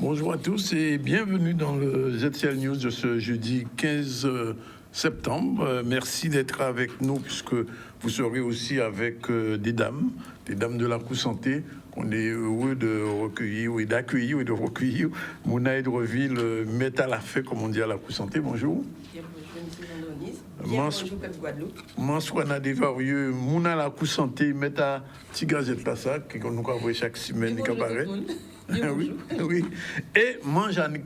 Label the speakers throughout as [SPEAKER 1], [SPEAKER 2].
[SPEAKER 1] Bonjour à tous et bienvenue dans le ZCL News de ce jeudi 15 septembre. Merci d'être avec nous puisque vous serez aussi avec des dames de la Coup Santé qu'on est heureux de recueillir et d'accueillir et de recueillir. Mouna Edreville, met à la fête, comme on dit à la Coup Santé. Bonjour.
[SPEAKER 2] Bonjour, Pep Guadeloupe.
[SPEAKER 1] Mansouana Desvarieux, Mouna la Coup Santé, met à Tigazette là ça, qu'on nous envoie chaque semaine, qui apparaît. Oui, oui. Et moi, Judy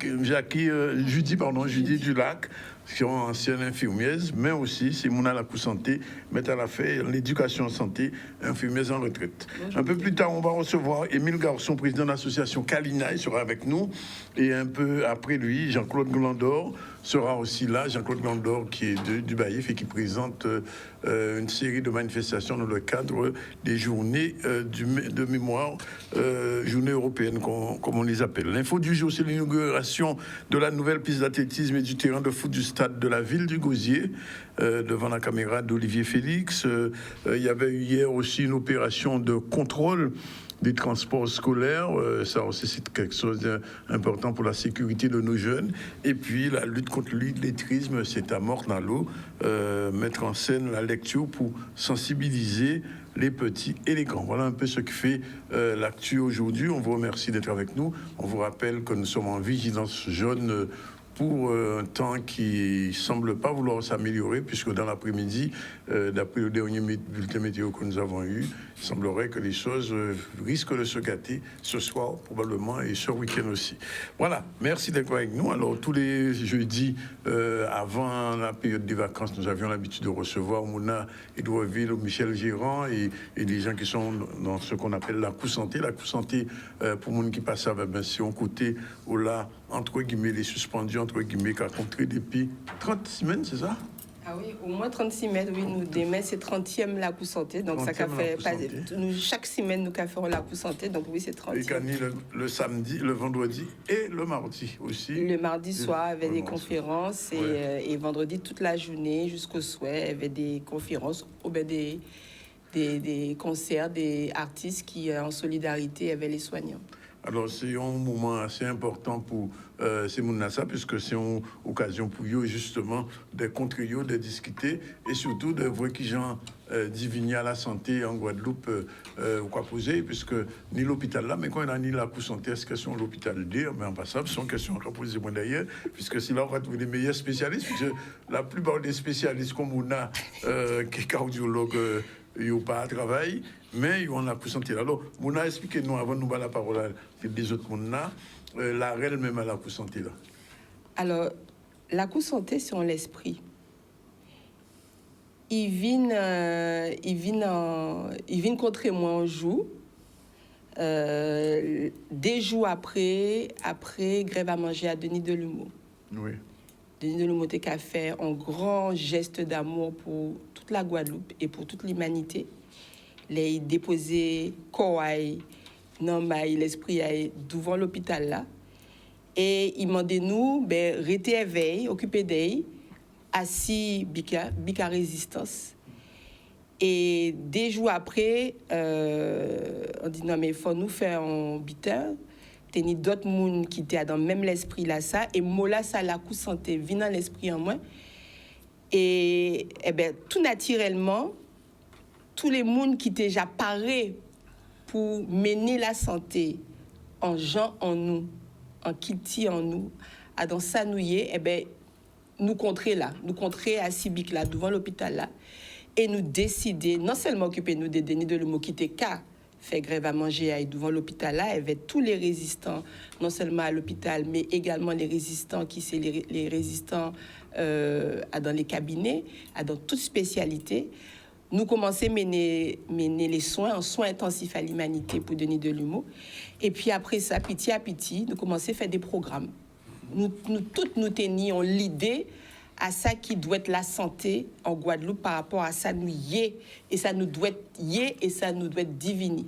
[SPEAKER 1] Dulac, qui sont ancienne infirmière, mais aussi c'est Mouna la Coup Santé, met à la fait l'éducation en santé, infirmière en retraite. Bonjour. Un peu plus tard, on va recevoir Émile Garçon, président de l'association Kalina, il sera avec nous. Et un peu après lui, Jean-Claude Glandor sera aussi là. Jean-Claude Glandor qui est du Baïf et qui présente une série de manifestations dans le cadre des journées de mémoire, journée européenne comme on les appelle. L'info du jour, c'est l'inauguration de la nouvelle piste d'athlétisme et du terrain de foot du stade de la ville du Gosier, devant la caméra d'Olivier Félix. Il y avait eu hier aussi une opération de contrôle des transports scolaires, ça aussi c'est quelque chose d'important pour la sécurité de nos jeunes. Et puis la lutte contre l'illettrisme, c'est à mort dans l'eau, mettre en scène la lecture pour sensibiliser les petits et les grands. Voilà un peu ce qui fait l'actu aujourd'hui. On vous remercie d'être avec nous. On vous rappelle que nous sommes en vigilance jaune pour un temps qui semble pas vouloir s'améliorer, puisque dans l'après-midi, d'après le dernier bulletin météo que nous avons eu, il semblerait que les choses risquent de se gâter ce soir probablement et ce week-end aussi. Voilà, merci d'être avec nous. Alors tous les jeudis, avant la période des vacances, nous avions l'habitude de recevoir Mouna Edouardville, Michel Gérant et des gens qui sont dans ce qu'on appelle la Coup Santé. La Coup Santé, pour monde qui passe, c'est un côté où là, entre guillemets, les suspendus, entre guillemets, qui a rencontré depuis 30 semaines, c'est ça?
[SPEAKER 2] Ah oui, au moins 36 mètres, oui. Nous, demain, c'est 30e la Coup Santé. Donc, ça fait chaque semaine, nous faisons la Coup Santé. Donc, oui, c'est 30e.
[SPEAKER 1] Et Cani, le samedi, le vendredi et le mardi aussi.
[SPEAKER 2] Le mardi soir, il y avait des conférences. Et vendredi, toute la journée, jusqu'au soir, il y avait des conférences, des concerts, des artistes qui, en solidarité, avec les soignants.
[SPEAKER 1] Alors, c'est un moment assez important pour ces gens-là, puisque c'est une occasion pour eux, justement, de contribuer, de discuter et surtout de voir qui gens diviner à la santé en Guadeloupe, quoi poser, puisque ni l'hôpital là, mais quand on a ni la Coup Santé, est-ce que c'est l'hôpital dire, mais en passant, c'est une question qu'on pose moi d'ailleurs, puisque c'est là qu'on va trouver les meilleurs spécialistes, puisque la plupart des spécialistes comme on a, qui est cardiologue, ils n'ont pas à travail, mais ils ont la Coup Santé. Alors, Mouna, expliquez-nous, avant de nous battre la parole à des autres Mouna, la réelle même à la Coup Santé là.
[SPEAKER 2] Alors, la Coup Santé, c'est en l'esprit. Ils viennent contre moi un jour, des jours après grève à manger à Denis Delumeau.
[SPEAKER 1] Oui.
[SPEAKER 2] Denis Delumeau a fait un grand geste d'amour pour toute la Guadeloupe et pour toute l'humanité. Les déposé corps non l'esprit devant l'hôpital là et il demandait nous rester éveillés, occupés d'eux, assis bika résistance. Et des jours après on dit non mais il faut nous faire un bitin. Il y a d'autres monde qui étaient dans le même l'esprit là ça et mola ça la Coup Santé vient dans l'esprit en moi et tout naturellement tous les monde qui étaient déjà parés pour mener la santé en gens en nous en Kitty en nous à dans Sanouillé nous contrer à Sibic là devant l'hôpital là et nous décider non seulement occuper nous des Denis Delumeau qui était cas fait grève à manger devant l'hôpital là, avec tous les résistants, non seulement à l'hôpital, mais également les résistants qui c'est les résistants dans les cabinets, dans toute spécialité. Nous commençons à mener les soins en soins intensifs à l'humanité pour Denis Delumeau. Et puis après ça, petit à petit, nous commençons à faire des programmes. Nous toutes nous tenions l'idée à ça qui doit être la santé en Guadeloupe par rapport à ça nous y est et ça nous doit être y et ça nous doit être divini.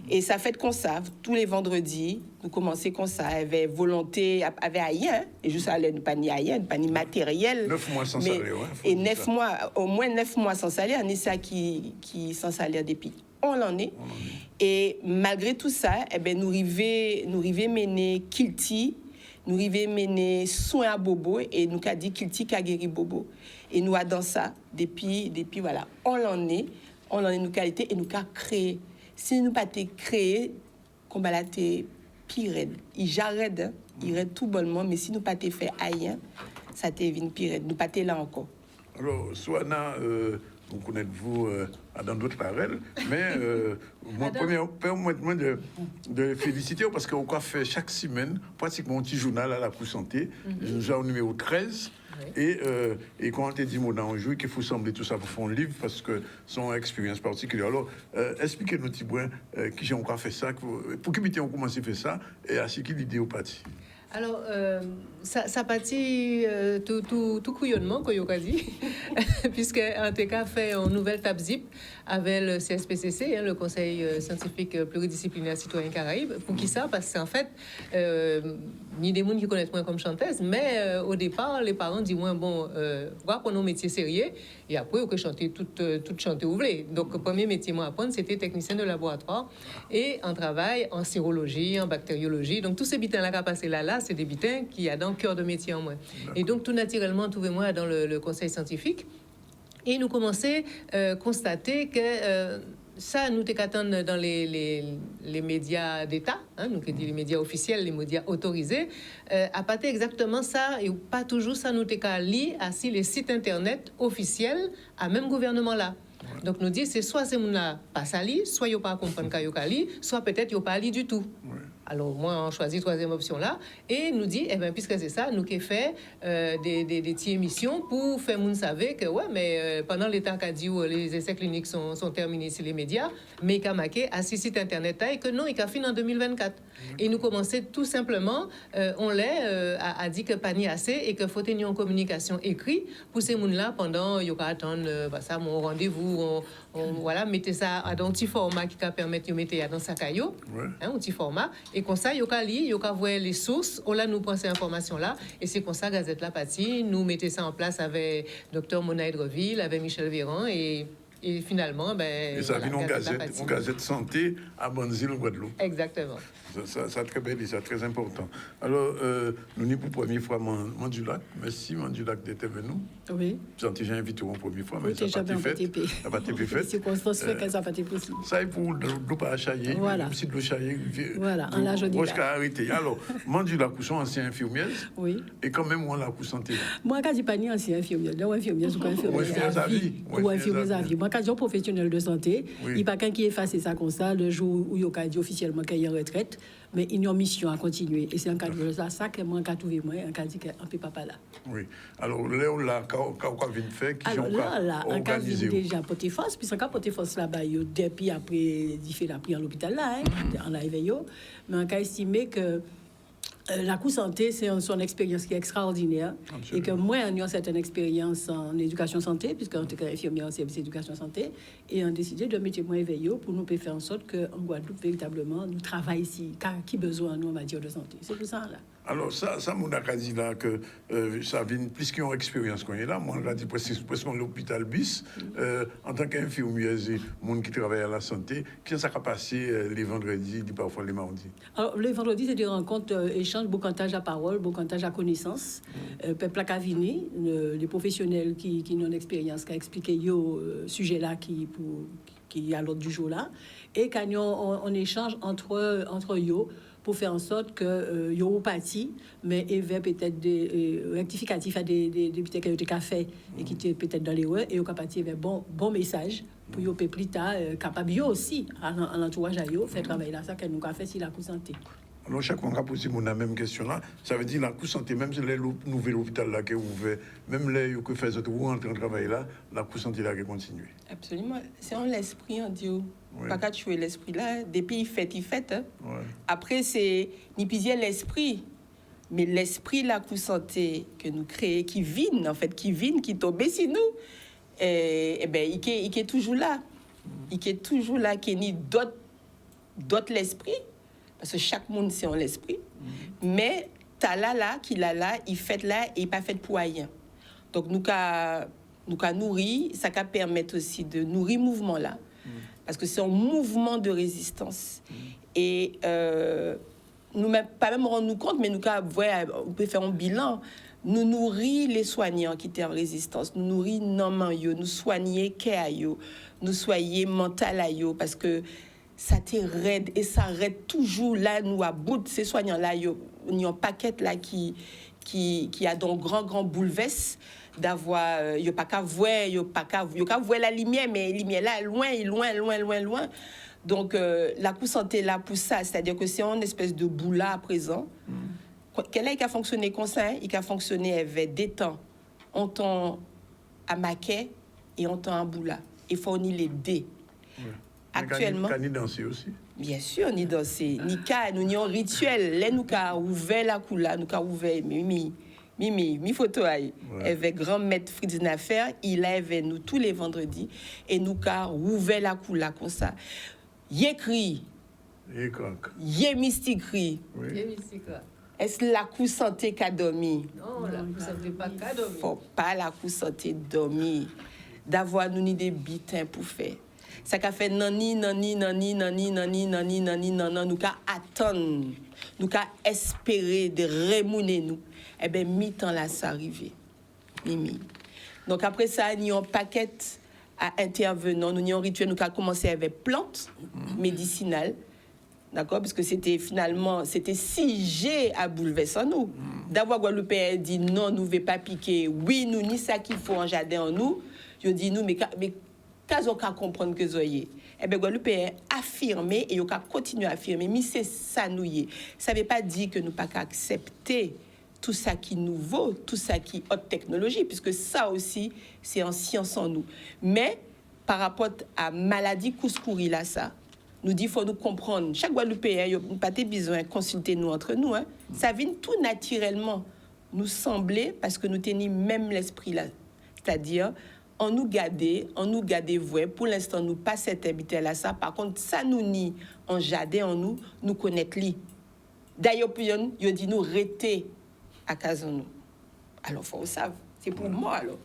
[SPEAKER 2] Et ça fait comme ça tous les vendredis nous commençons comme ça avec volonté avec rien et juste aller nous pas ni rien pas ni matériel
[SPEAKER 1] 9 mois sans salaire
[SPEAKER 2] et 9 mois au moins 9 mois sans salaire on est ça qui sans salaire depuis on l'en est. Et malgré tout ça, eh ben, nous arrivons mener Kilti, nous arrivons mener soin à Bobo et nous avons dit Kilti qui a guéri Bobo. Et nous avons dans ça, depuis voilà, on l'en est nos qualités et nous avons créé. Si nous n'avons pas créé, comme là, c'est pire. Il j'arrête, hein, il reste tout bonnement, mais si nous n'avons pas fait rien, ça devient pire. Nous n'avons pas là encore.
[SPEAKER 1] Alors, Soana, vous connaissez-vous dans d'autres parallèles, mais moi, permettez-moi de féliciter parce qu'on a fait chaque semaine pratiquement un petit journal à la Coup Santé. Nous avons numéro 13. Oui. Et quand on te dit, on joue qu'il faut sembler tout ça pour faire un livre parce que son expérience particulière. Alors, expliquez-nous, petit point, qui j'ai encore fait ça, pour qui on commence à faire ça et à ce qui l'idée au parti.
[SPEAKER 3] Alors, ça partit tout couillonnement, comme on a dit, puisque en tout cas fait une nouvelle table zip avec le CSPCC, le Conseil scientifique pluridisciplinaire citoyen Caraïbes. Pour qui ça? Parce qu'en fait, ni des gens qui connaissent moins comme chanteuse, mais au départ, les parents disent moins bon, voir qu'on a un métier sérieux, et après, on peut chanter tout chanter ou voulez. Donc, le premier métier moi à apprendre, c'était technicien de laboratoire et en travail en sérologie, en bactériologie. Donc, tous ces bitins-là qui ont passé là, c'est des bitins qui a dans le cœur de métier en moi. Et donc, tout naturellement, trouvez-moi dans le conseil scientifique. Et nous commençons à constater que ça, nous t'attendons dans les médias d'État, hein, nous dit les médias officiels, les médias autorisés, à partir exactement ça, et pas toujours ça, nous t'attendons à si les sites internet officiels à même gouvernement là. Ouais. Donc nous dit c'est soit ces gens-là pas sali, soit ils pas comprendre qu'il y a li, soit peut-être ils pas li du tout. Ouais. Alors moi on choisit troisième option là et nous dit eh ben puisque c'est ça nous qui fait des petites émissions pour faire moun savait que ouais mais pendant l'état qu'a dit où les essais cliniques sont terminés sur les médias mais qu'a marqué à six sites internet et que non il a fini en 2024. Et nous commençons tout simplement on a dit que pas ni assez et que faut tenir en communication écrit pour ces moun là pendant il y a attendre ça mon rendez-vous on voilà mettez ça à un petit format qui va permettre de mettre dans sa caillou un petit format et comme ça il y a lire il y a voir les sources on là nous prend ces informations là et c'est comme ça Gazette La Partie nous mettez ça en place avec docteur Mona Hydreville avec Michel Véran et finalement ben
[SPEAKER 1] et ça vient en gazette santé à Bonzil en Guadeloupe.
[SPEAKER 3] Exactement.
[SPEAKER 1] Ça très belle et ça très important. Alors nous n'y pour première fois Mandulac. Merci Mandulac d'être venu.
[SPEAKER 4] Oui.
[SPEAKER 1] Santé j'ai invité pour première fois mais
[SPEAKER 4] oui,
[SPEAKER 1] ça pas été fait. Ça pas été fait.
[SPEAKER 4] C'est circonstance fait que ça pas été possible.
[SPEAKER 1] Ça est pour l'eau pas chailler.
[SPEAKER 4] Voilà.
[SPEAKER 1] Si l'eau chailler.
[SPEAKER 4] Voilà, en la journée.
[SPEAKER 1] Moi je arrêté. Alors Mandulac sont ancien infirmière.
[SPEAKER 3] Oui.
[SPEAKER 1] Et quand même on la coup santé.
[SPEAKER 4] Moi quand je pas ni ancien infirmière, là infirmière ou infirmière à vie. Ou infirmière à vie. Moi quand je professionnel de santé, il pas qu'un qui efface ça comme ça le jour où il a dit officiellement qu'il est en retraite, mais il y a une mission à continuer et c'est en cas de ça que moi quand trouvé moi en cas dit qu'on peut pas là.
[SPEAKER 1] Oui. Alors là quand vient faire qui
[SPEAKER 4] ont organisé déjà porter force puisqu'en cas porter force là-bas depuis après il fait la prière à l'hôpital là en arrive yo mais on a estimé que la Coup Santé, c'est son expérience qui est extraordinaire. Absolument. Et que moi, on a une certaine expérience en éducation santé, puisqu'on est infirmière en service d'éducation santé, et on a décidé de mettre moins éveillé pour nous faire en sorte qu'en Guadeloupe, véritablement, nous travaillons ici, car qui besoin nous en matière de santé. C'est tout ça, là.
[SPEAKER 1] Alors, ça mon a dit là que ça vient plus qu'ils ont expérience qu'on est là. Moi, on a dit presque l'hôpital bis, en tant qu'infirmière, monde qui travaille à la santé, qui ça a passé les vendredis, parfois les mardis.
[SPEAKER 4] Alors, les vendredis, c'est des rencontres, échanges, bocantage à parole, bocantage à connaissance. Peuple à vini, les professionnels qui ont une expérience, qui ont expliqué le sujet là qui est à l'ordre du jour là, et quand on échange entre eux pour faire en sorte que yo parti mais éveille peut-être des rectificatifs à des petits que tu as fait et qui étaient peut-être dans les ouais et au capacité avec bon message pour yo plus tard capable yo aussi en entourage à yo faire travail là ça que nous a fait si la Coup Santé.
[SPEAKER 1] Alors chaque fois qu'on a posé la même question là, ça veut dire la Coup Santé même si les nouvel hôpital là qui est ouvert, même les que fait autres rentrer en travail là, la Coup Santé là qui continue.
[SPEAKER 2] Absolument, c'est en l'esprit en Dieu. Oui. Pas qu'à tuer l'esprit là, depuis il fait. Hein. Ouais. Après c'est ni pisier l'esprit, mais l'esprit la Coup Santé que nous créons, qui vient en fait, qui tombe sur nous, et ben il est toujours là, il est toujours là, qui ni d'autres l'esprit. Parce que chaque monde c'est en l'esprit, mais t'as là qu'il a là, il fait là et il pas fait pour rien. Donc nous qu'a nourri, ça qu'a permettre aussi de nourrir mouvement là, parce que c'est un mouvement de résistance. Et nous même pas même rendre nous compte, mais nous on peut faire un bilan. Nous nourrir les soignants qui étaient en résistance, nous nourrir non yo, nous soigner yo, nous soigner mental yo, parce que ça t'est raide et ça raide toujours là nous à bout de ces soignants là yo, il y a un paquet là qui a donc grand bouleverse d'avoir yo pas qu'à voir la lumière, mais la lumière là loin. Donc la coup santé là pour ça, c'est-à-dire que c'est une espèce de boule là à présent. Quel est qui a fonctionné comme ça, il a fonctionné avec des temps, on temps à maquet et on temps à boula. Il faut ni les deux.
[SPEAKER 1] Ouais.
[SPEAKER 2] Actuellement,
[SPEAKER 1] Ni danser aussi.
[SPEAKER 2] Bien sûr, ni danser, ni cas, nous avons un rituel. Là, nous avons ouvert la coula, nous avons ouvert mi photo avec grand maître Fritz Nafer, il est avec nous tous les vendredis et nous avons ouvert la coula comme ça. Il écrit, il mystique.
[SPEAKER 1] Oui.
[SPEAKER 2] Est-ce la coup santé qu'a dormi?
[SPEAKER 3] Non, la coup santé pas qu'a dormi.
[SPEAKER 2] Faut pas la coup santé dormir. D'avoir nous ni des bitins pour faire. Ça qu'a fait nani, nous qu'a attendre, nous qu'a espérer de remonter nous. Eh ben, mi-temps là, ça arrivé. Mimi. Donc après ça, nous avons un paquet à intervenants, nous avons un rituel, nous qu'a commencé avec plantes médicinales. D'accord, parce que c'était 6G à bouleverser nous. D'abord, Guadeloupe a dit non, nous ne voulons pas piquer. Oui, nous, ni ça qu'il faut en jardin en nous. Je dis nous, mais quand on peut comprendre que zoyé. Eh bien, Guadeloupe a affirmé et on a continué à affirmer. Mais c'est ça, nous y est. Ça ne veut pas dire que nous ne pouvons pas accepter tout ça qui est nouveau, tout ça qui est haute technologie, puisque ça aussi, c'est en science en nous. Mais par rapport à maladie couscouri là, ça. Nous dit faut nous comprendre. Chaque Guadeloupéen, il n'a pas besoin de consulter nous entre nous. Hein. Ça vient tout naturellement nous sembler parce que nous tenons même l'esprit là. C'est-à-dire, on nous garde vrai. Pour l'instant, nous pas cette habitude là ça. Par contre, ça nous nie en jardin en nous connaître lui. D'ailleurs, il dit nous rester à casa nous. Alors faut savoir. C'est pour moi alors.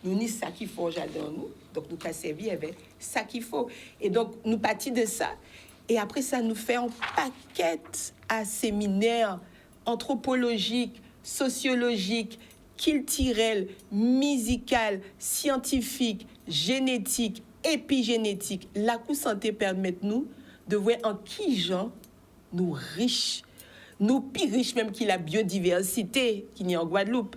[SPEAKER 2] Nous ni ça qu'il faut en jardin en nous. Donc, nous avons servi avec ça qu'il faut. Et donc, nous partons de ça. Et après, ça nous fait un paquet à séminaires anthropologiques, sociologiques, culturels, musicaux, scientifiques, génétiques, épigénétiques. La coup santé permet nous de voir en qui gens nous riches. Nous plus riches même que la biodiversité qui est en Guadeloupe.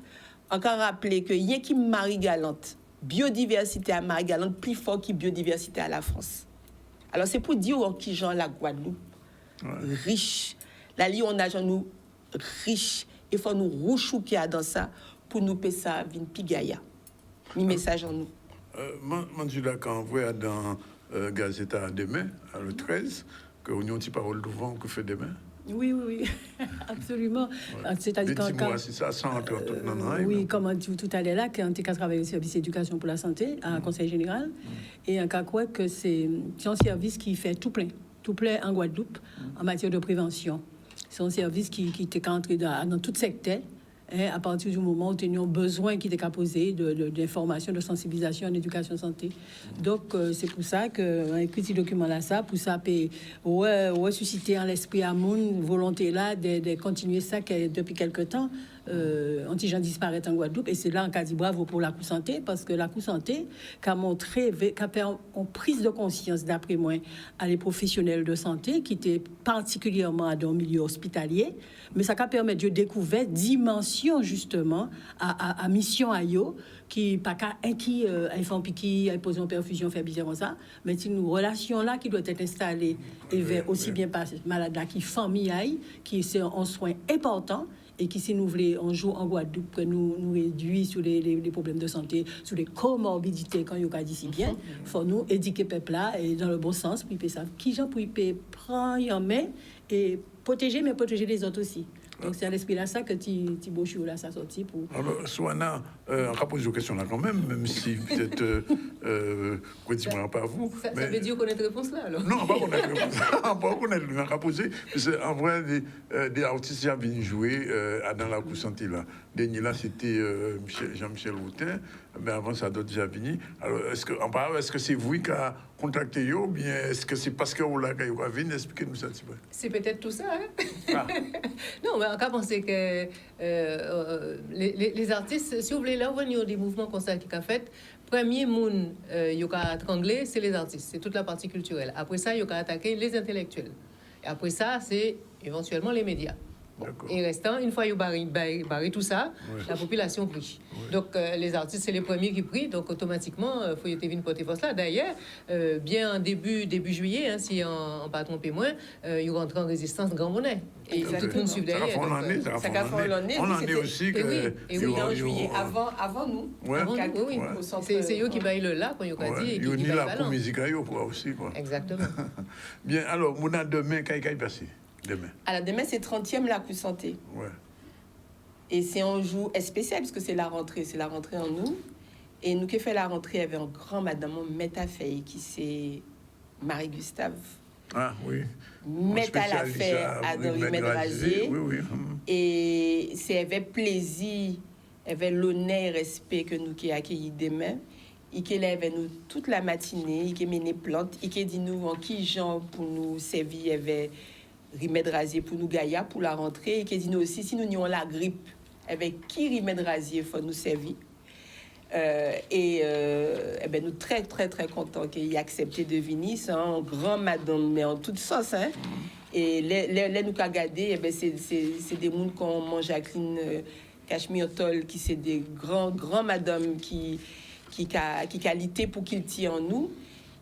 [SPEAKER 2] Encore rappeler que y a qui Marie-Galante. Biodiversité à Marie-Galante plus fort que biodiversité à la France. Alors c'est pour dire qui gens la Guadeloupe riche. La Lyon on a gens nous riche. Il faut nous rouchouquer dans ça pour nous payer ça vin pigaya. Mi message en nous.
[SPEAKER 1] Mandula quand on voit dans Gazeta demain à le 13 que on a une petite parole devant que fait demain.
[SPEAKER 4] Oui, absolument.
[SPEAKER 1] Ouais.
[SPEAKER 4] C'est-à-dire
[SPEAKER 1] quand c'est ça, sans entrer tout
[SPEAKER 4] oui, comme on dit tout à l'heure là, quand on travaille au service d'éducation pour la santé, à Conseil général, et un cas quoi que c'est un service qui fait tout plein en Guadeloupe en matière de prévention. C'est un service qui est entré dans tout secteur. À partir du moment où nous avons besoin qui était posé d'informations, de sensibilisation en éducation santé. Donc, c'est pour ça qu'on écrit ce document-là, ça, pour ça, susciter en l'esprit à mon volonté là de continuer ça depuis quelque temps. Anti-gens disparaissent en Guadeloupe et c'est là qu'on dit bravo pour la coup santé parce que la coup santé a montré, a fait une prise de conscience d'après moi à les professionnels de santé qui étaient particulièrement dans le milieu hospitalier, mais ça a permis de découvrir dimension justement à mission à yo qui pas qu'à qui font piquer poser une perfusion faire bizarre ça, mais c'est une relation là qui doit être installée et vers aussi bien pas malade là qui famille qui c'est un soin important. Et qui, si nous voulons un jour en Guadeloupe, que nous réduisons sur les problèmes de santé, sur les comorbidités, quand il y a d'ici bien, il faut nous éduquer le peuple là, et dans le bon sens, pour ça. Qui j'en pour prendre en main et protéger, mais protéger les autres aussi. Donc c'est à l'esprit là ça que Thibaut Chou là ça sorti pour.
[SPEAKER 1] Alors Soana, on va poser une question là quand même si peut-être pratiquement pas vous.
[SPEAKER 3] Ça veut dire connaître la réponse là, alors?
[SPEAKER 1] Non, pas connaître le pas connaître le cas posé. C'est en vrai des artistes qui viennent jouer dans la cour santé là. Dernier là c'était Jean-Michel Houtin, mais avant ça d'autres déjà venu. Alors est-ce que c'est vous qui a contacté eux ou bien est-ce que c'est parce que vous l'avez venu expliquez-nous ça un petit peu.
[SPEAKER 3] C'est peut-être tout ça, hein?
[SPEAKER 1] Ah.
[SPEAKER 3] Non, mais on peut penser que les artistes, si vous voulez, là, on des mouvements comme ça qui a fait. Premier monde qui a anglais, c'est les artistes, c'est toute la partie culturelle. Après ça, il a attaqué les intellectuels. Et après ça, c'est éventuellement les médias. Bon. Et restant, une fois qu'ils barré tout ça, ouais. La population prie. Ouais. Donc, les artistes, c'est les premiers qui prient. Donc, automatiquement, il faut y être porter force là. D'ailleurs, bien en début juillet, hein, si on ne pas trompé moins, ils rentrent en résistance Grand Monnaie. Et tout le monde suit derrière.
[SPEAKER 2] Ça a fait l'année.
[SPEAKER 1] On en est aussi que...
[SPEAKER 2] Et oui, en juillet, avant nous.
[SPEAKER 1] Ouais.
[SPEAKER 3] Oui. C'est eux qui baillent le là, quand ils ont dit.
[SPEAKER 1] Ils ont mis là pour musique aussi, quoi.
[SPEAKER 3] Exactement.
[SPEAKER 1] Bien, alors, Mouna, demain, qu'est-ce qui passe? Demain.
[SPEAKER 2] Alors, demain, c'est 30e la coup santé.
[SPEAKER 1] Ouais.
[SPEAKER 2] Et c'est un jour spécial, parce que c'est la rentrée en nous. Et nous qui fait la rentrée, il y avait un grand madame, Métafei, qui c'est Marie-Gustave.
[SPEAKER 1] Ah, oui.
[SPEAKER 2] Métafei à Medrazier.
[SPEAKER 1] Oui.
[SPEAKER 2] Et c'est avec plaisir, avec l'honneur et respect que nous qui accueillis demain. Il qui est avec nous toute la matinée, il qui mené plante, il qui dit nous en qui gens pour nous servir avec remède rasier pour nous gaïa pour la rentrée et qui dit nous aussi si nous avons la grippe avec qui remède rasier faut nous servir ben nous très contents qu'il ait accepté de venir. C'est un grand madame mais en toute sens hein. Et les nous qu'a regardé ben c'est des monde comme Jacqueline Cachemire Toll qui c'est des grands madame qui qualité pour qu'il tire en nous.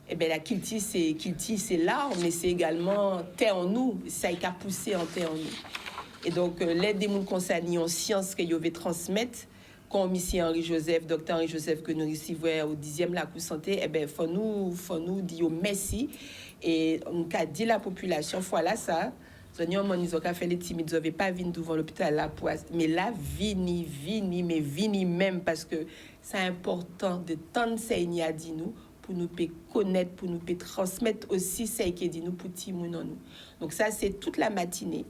[SPEAKER 2] Eh bien, la kilti, c'est l'art, mais c'est également terre en nous. Ça a poussé en terre en nous. Et donc, l'aide des gens concernés en sciences que vous devez transmettre, comme ici Henri-Joseph, docteur Henri-Joseph, que nous recevons au 10e la coup santé, eh bien, faut nous dire merci. Et on a dit la population, voilà ça. Ils ont fait les timides, ils n'avaient pas venir devant l'hôpital là, mais là, vini même, parce que c'est important de tant de à dire nous. Pour nous connaître, pour nous transmettre aussi ce qui est dit nous pour nous. Donc ça, c'est toute la matinée.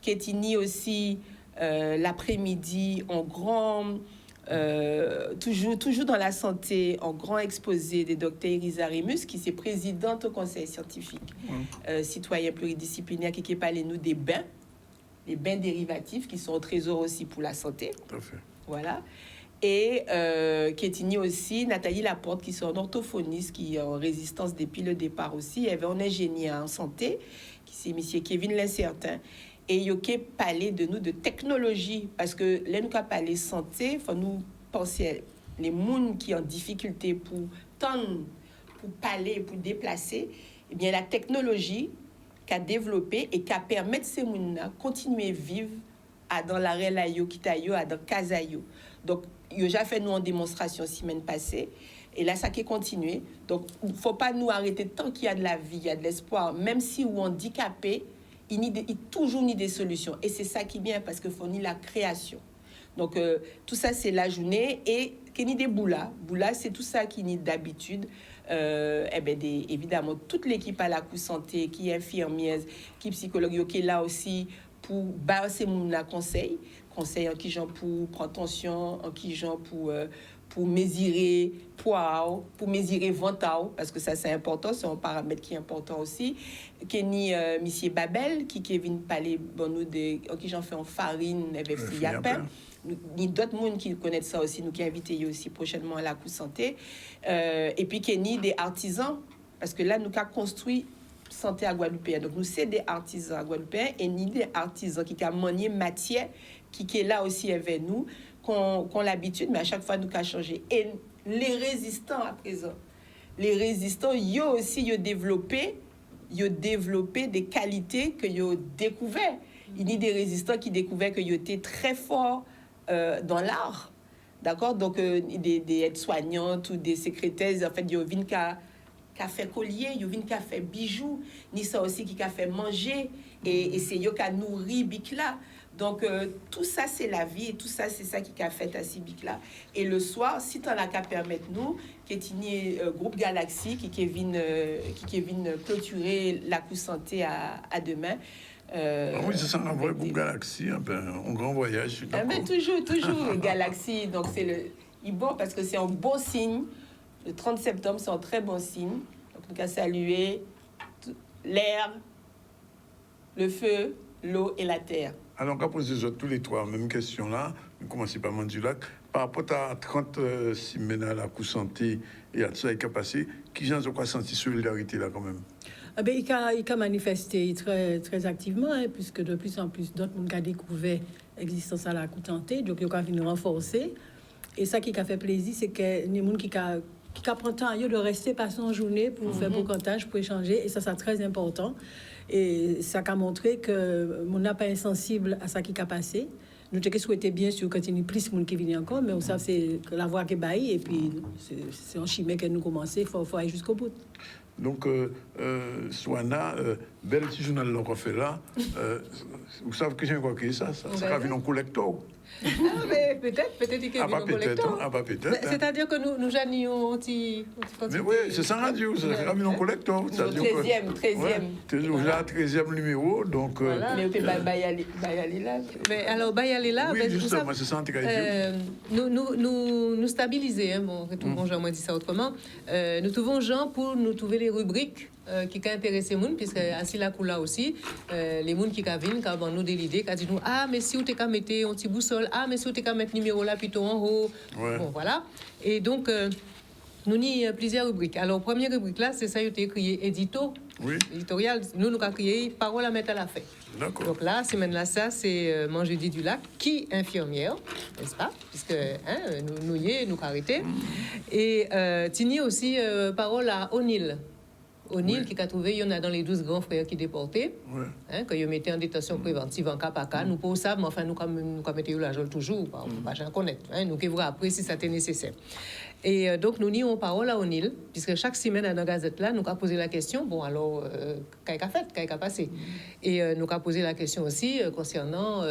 [SPEAKER 2] Qui est aussi l'après-midi en grand, toujours dans la santé, en grand exposé des docteurs Irisa Remus, qui est présidente au conseil scientifique, citoyen pluridisciplinaire, qui parle nous des bains, les bains dérivatifs qui sont au trésor aussi pour la santé.
[SPEAKER 1] Tout à fait.
[SPEAKER 2] Voilà. Et qui est aussi Nathalie Laporte, qui est en orthophoniste, qui est en résistance depuis le départ aussi. Il y avait un ingénieur en santé, qui c'est M. Kevin L'Incertain. Et il y a parlé de nous de technologie, parce que là, nous avons parlé santé, il faut nous penser les gens qui ont en difficulté pour tendre, pour parler, pour déplacer. Eh bien, la technologie qu'a développé et qui a permis ces gens de continuer à vivre dans l'arrêt là, qui t'a dans Kazayo. Donc, il a déjà fait nous en démonstration semaine passée. Et là, ça qui est continué. Donc, il ne faut pas nous arrêter tant qu'il y a de la vie, il y a de l'espoir. Même si on est handicapé, il y a toujours des solutions. Et c'est ça qui est bien parce qu'il faut ni la création. Donc, tout ça, c'est la journée. Et qu'il y a des boulas. Boulas, c'est tout ça qui est d'habitude. Évidemment, toute l'équipe à la coup santé, qui est infirmière, qui est psychologue, qui est là aussi pour balancer mon conseil en qui gens pour prendre attention, en qui gens pour mesurer poids, pour mesurer ventre, parce que ça c'est important, c'est un paramètre qui est important aussi. Kenny Monsieur Babel qui vient parler bon nous de en qui j'en fais en farine avec Fliapin. Ni d'autres monde qui connaissent ça aussi, nous qui invité aussi prochainement à la coup santé. Et puis Kenny des artisans, parce que là nous avons construit santé à Guadeloupe. Donc nous c'est des artisans à Guadeloupe et ni des artisans qui ont manié matière qui est là aussi avec nous qu'on l'habitude, mais à chaque fois nous avons changé. Et les résistants à présent, ils ont aussi développé des qualités que ils ont découvert. Il y a des résistants qui découvrent qu'ils étaient très forts dans l'art, d'accord. Donc des aides-soignantes ou des secrétaires, en fait, ils viennent qu'à fait collier, ils viennent qu'à fait bijoux, ni ça aussi qui a fait manger et c'est eux qui a nourri bic là. Donc, tout ça, c'est la vie et tout ça, c'est ça qui a fait à Cibic là. Et le soir, si tu en as qu'à permettre nous, qui est groupe Galaxy, qui vient clôturer la coup santé à demain.
[SPEAKER 1] Oui, c'est ça, un vrai groupe Galaxy, un grand voyage.
[SPEAKER 2] Mais toujours Galaxy. Donc, il est bon parce que c'est un bon signe. Le 30 septembre, c'est un très bon signe. Donc, nous avons salué l'air, le feu, l'eau et la terre.
[SPEAKER 1] Alors, on va poser tous les trois même question là. On commence par Mandulac. Par rapport à 30 semaines à la coup santé et à tout ça qui a passé, qui gens ont senti solidarité là quand même?
[SPEAKER 4] Il a manifesté très, très activement, hein, puisque de plus en plus d'autres ont découvert l'existence à la coup santé, donc il a venu renforcer. Et ça qui a fait plaisir, c'est que les gens qui prennent temps de rester passer en journée pour faire beaucoup de tâches, pour échanger, et ça c'est très important. Et ça a montré que mon n'a pas insensible à ça qui a passé. Nous avons souhaité bien sûr continuer plus de monde qui vient encore, mais on sait c'est la voie qui est baillée et puis c'est en chimie que nous commençons, il faut aller jusqu'au bout.
[SPEAKER 1] Donc, Soana, bel petit journal qu'on fait là, vous savez que j'ai quoi que ça va venir en collector.
[SPEAKER 3] Mais peut-être qu'il y a un collector.
[SPEAKER 1] Peut-être.
[SPEAKER 3] C'est-à-dire que nous janions un petit.
[SPEAKER 1] Mais oui, c'est sans radio, ça va venir en collector.
[SPEAKER 2] 13e.
[SPEAKER 1] Déjà 13e numéro, donc.
[SPEAKER 2] Mais on peut pas y aller là.
[SPEAKER 3] Mais alors, y aller là.
[SPEAKER 1] Oui, justement, c'est ça,
[SPEAKER 3] nous stabiliser, hein, bon, Jean m'a dit ça autrement. Nous trouvons Jean pour nous trouver les rubriques qui ont intéressé les gens, puisque ainsi la coula aussi, les gens qui viennent, quand nous des idées, qui disent nous, ah, mais si vous t'es qu'à mettre un petit boussole, ah, mais si vous t'es qu'à mettre numéro là plutôt en haut.
[SPEAKER 1] Ouais.
[SPEAKER 3] Bon, voilà. Et donc, nous avons plusieurs rubriques. Alors, première rubrique là, c'est ça, il a été créé édito.
[SPEAKER 1] Oui.
[SPEAKER 3] Éditorial. Nous avons créé parole à mettre à la fin.
[SPEAKER 1] D'accord.
[SPEAKER 3] Donc là, semaine là, ça, c'est Jeudi du Lac, qui infirmière, n'est-ce pas? Puisque nous arrêté. Et Tini aussi, parole à O'Neill. O'Neill, qui a trouvé, il y en a dans les 12 grands frères qui déportés, quand ils mettaient en détention préventive en cas par cas. Nous, pour ça, mais enfin, nous, comme mettons la jolie toujours, pas j'en connais. Nous, qui verrons après si ça était nécessaire. Et donc, nous avons parole à O'Neill, puisque chaque semaine, dans la gazette, là, nous avons posé la question, bon, alors, qu'est-ce qu'a fait, qu'est-ce qu'a passé? Et nous avons posé la question aussi concernant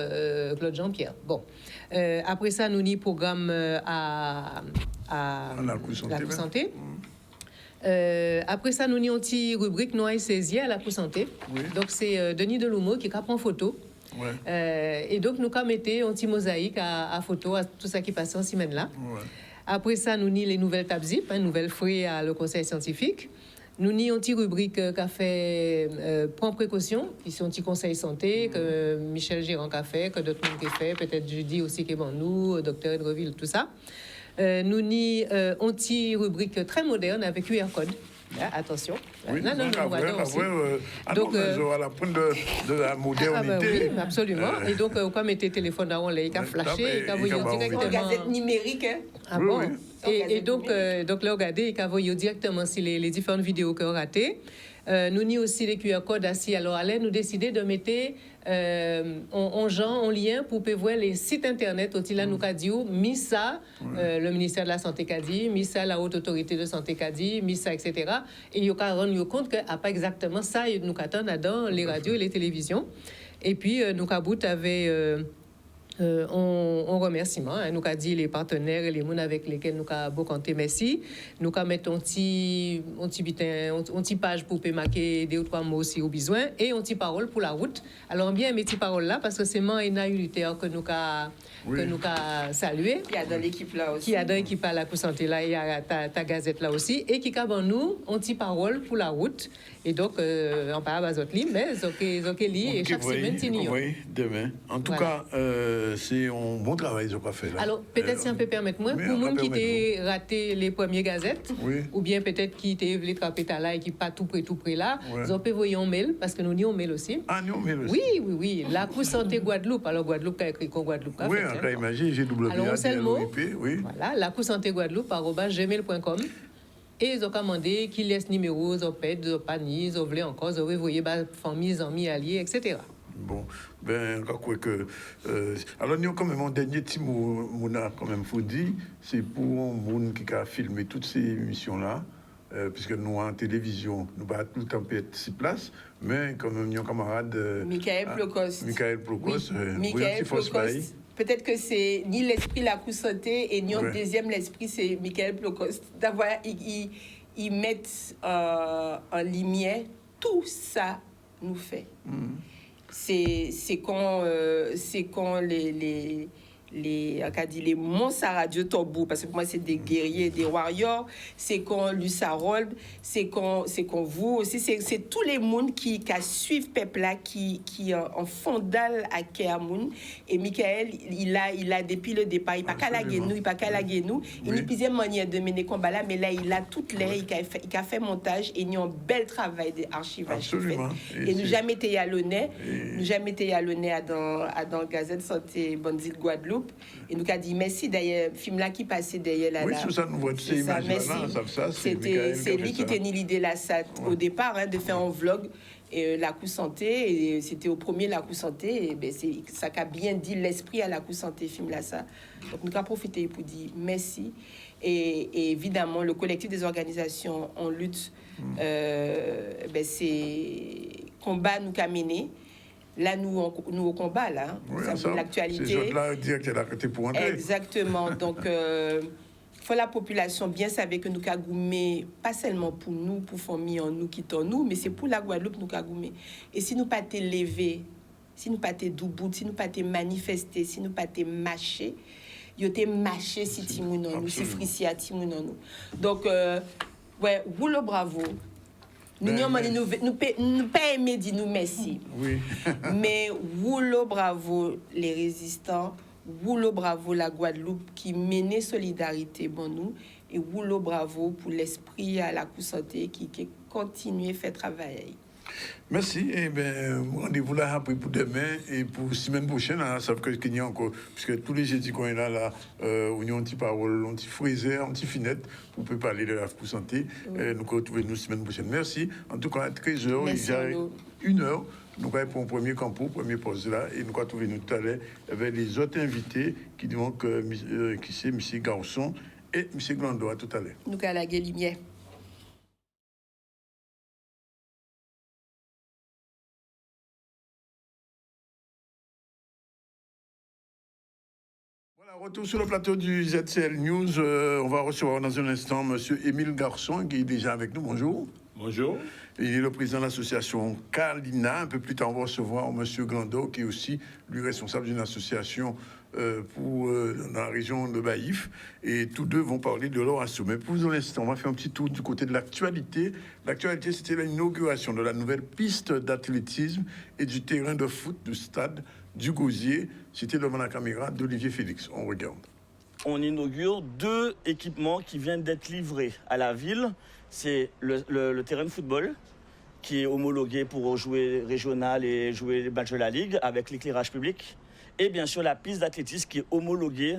[SPEAKER 3] Claude Jean-Pierre. Bon. Après ça, nous avons programme à
[SPEAKER 1] la coup
[SPEAKER 3] santé. Après ça, nous avons une petite rubrique nous avons saisi à la coup santé.
[SPEAKER 1] Oui.
[SPEAKER 3] Donc, c'est Denis Delumeau qui prend photo.
[SPEAKER 1] Ouais.
[SPEAKER 3] Et donc, nous avons mis une petite mosaïque à photo à tout ça qui passe en semaine là.
[SPEAKER 1] Ouais.
[SPEAKER 3] Après ça, nous avons les nouvelles TAPZIP, nouvelles frais à le conseil scientifique. Nous avons une petite rubrique qui a fait Prends précaution, qui sont un petit conseil santé, que Michel Girand a fait, que d'autres monde ont fait, peut-être Judy aussi qui est bon nous, docteur Edreville, tout ça. Nous avons une petite rubrique très moderne avec QR code. Attention.
[SPEAKER 1] Oui,
[SPEAKER 3] non, aussi.
[SPEAKER 1] Donc, à la pointe de la modernité.
[SPEAKER 3] Oui, absolument. Et donc, quand mettez téléphone dans les cas flashé, quand vous directement.
[SPEAKER 2] En gazette numérique.
[SPEAKER 3] Ah bon? Et donc là, regardez, quand vous directement si les différentes vidéos que vous ratez. Nous avons aussi les QR codes assis. Alors, allez nous décider de mettre en lien pour voir les sites internet. Là, nous avons dit, MISA, le ministère de la Santé qu'a dit, MISA, la Haute Autorité de Santé qu'a dit, MISA, etc. Et nous avons rendu compte qu'il n'y a pas exactement ça, nous attendons dans les radios et les télévisions. Et puis, nous avons avec on remerciement. Nous avons dit les partenaires et les gens avec lesquels nous avons beaucoup compté. Merci. Nous avons mis un petit page pour marquer 2 ou 3 mots si au besoin et un petit parole pour la route. Alors, bien mes petites paroles là, parce que c'est moi et Naïlitaire que nous avons salué.
[SPEAKER 2] Il y a dans l'équipe là aussi.
[SPEAKER 3] Qui a dans l'équipe à la santé là, il y a ta gazette là aussi. Et qui a nous un petit parole pour la route. Et donc, on parle à d'autres livres, mais ils ont et chaque semaine,
[SPEAKER 1] oui, demain. En tout cas, c'est un bon travail, je crois, fait là.
[SPEAKER 3] Alors, peut-être si on peut permettre, moi, pour les gens qui ont raté les premières gazettes, ou bien peut-être qui étaient les trapper là et qui pas tout près là, ils peuvent envoyer un mail, parce que nous avons un mail aussi.
[SPEAKER 1] Ah, nous avons un mail aussi?
[SPEAKER 3] Oui. La Coup Santé Guadeloupe. Alors, Guadeloupe a écrit qu'on Guadeloupe.
[SPEAKER 1] Oui, on a imaginé, j'ai doublé.
[SPEAKER 3] Alors, on sait le mot.
[SPEAKER 1] Oui.
[SPEAKER 3] Voilà, la Coup Santé Guadeloupe, @gmail.com. Et ils ont commandé qu'ils laissent numéros, ils ont payé, ils ont panier, ils ont voulu encore, ils ont envoyé famille, amis, alliés, etc.
[SPEAKER 1] Bon, ben, je crois que. Alors, nous, quand même, mon dernier petit mot, quand même, faut dire, c'est pour un monde qui a filmé toutes ces émissions-là. puisque nous, en télévision, nous pas tout le temps être 6 places, mais comme nos camarades...
[SPEAKER 2] Michael Plocost.
[SPEAKER 1] Michael Plocost.
[SPEAKER 2] Michael Plocost. Peut-être que c'est ni l'esprit la coup santé et ni en deuxième l'esprit, c'est Michael Plocost. D'avoir, ils mettent en lumière tout ça nous fait. C'est quand les Montsaradio Torbou, parce que pour moi c'est des guerriers, des warriors, c'est quand Lusarold, c'est quand vous aussi, c'est tous les mondes qui suivent peuple là, qui en fondal à Kéamoun. Et Michael, il a depuis le départ, il pas qu'à la guenou, il n'a plus manière de mener combat là, mais là il a toutes les, il a fait montage et il y a un bel travail d'archivage. Et nous jamais été à l'honneur, dans Gazette Santé Bandit Guadeloupe. Et nous a dit merci d'ailleurs, film là qui passait derrière là.
[SPEAKER 1] Oui, c'est ça, nous voyons ces images là,
[SPEAKER 2] c'est lui qui tenait l'idée là, ça, au départ, de faire un vlog. La coup santé, et c'était au premier la coup santé, et ben ça a bien dit l'esprit à la coup santé film là ça. Donc nous avons profité pour dire merci. Et évidemment le collectif des organisations en lutte, c'est combat nous qu'a mené. Là, nous au combat, là.
[SPEAKER 1] Oui,
[SPEAKER 2] l'actualité.
[SPEAKER 1] C'est gens-là dire qu'elle a arrêté pour entrer.
[SPEAKER 2] Exactement. Donc, faut la population bien savait que nous cagoumé, pas seulement pour nous, pour famille en nous, quittons nous, mais c'est pour la Guadeloupe nous cagoumé. Et si nous pas été levés, si nous pas été debout, si nous pas été manifestés, si nous pas été mâchés, il été mâché si timoun en nous, si frissi à timoun en nous. Donc, rouleau bravo. Nous ne pas aimer dire nous merci.
[SPEAKER 1] Oui.
[SPEAKER 2] Mais rouleau bravo les résistants, rouleau bravo la Guadeloupe qui menait solidarité bon nous et rouleau bravo pour l'esprit à la coup santé qui continue à faire travailler.
[SPEAKER 1] Merci. Et bien, rendez-vous là après pour demain et pour semaine prochaine. Ça veut qu'il y a encore, puisque tous les jeudis qu'on est là, on a un petit parole, un petit fraiseur, un petit finette pour peut parler de la santé. Nous retrouvons nous semaine prochaine. Merci. En tout cas, à 13h, il y a 1h. Nous allons pour un premier campo, premier pause là, et nous allons trouver nous tout à l'heure avec les autres invités qui disent qui c'est M. Garçon et M. Glando. À tout à l'heure.
[SPEAKER 2] Nous allons à la lumière.
[SPEAKER 1] Retour sur le plateau du ZCL News. On va recevoir dans un instant M. Émile Garçon qui est déjà avec nous. Bonjour.
[SPEAKER 5] Bonjour.
[SPEAKER 1] Il est le président de l'association Carlina. Un peu plus tard, on va recevoir M. Glando qui est aussi lui responsable d'une association dans la région de Baïf. Et tous deux vont parler de leur assaut. Mais pour l'instant, on va faire un petit tour du côté de l'actualité. L'actualité, c'était l'inauguration de la nouvelle piste d'athlétisme et du terrain de foot du stade du Gosier. C'était devant la caméra d'Olivier Félix. On regarde.
[SPEAKER 6] On inaugure 2 équipements qui viennent d'être livrés à la ville. C'est le terrain de football qui est homologué pour jouer régional et jouer les matchs de la Ligue avec l'éclairage public. Et bien sûr la piste d'athlétisme qui est homologuée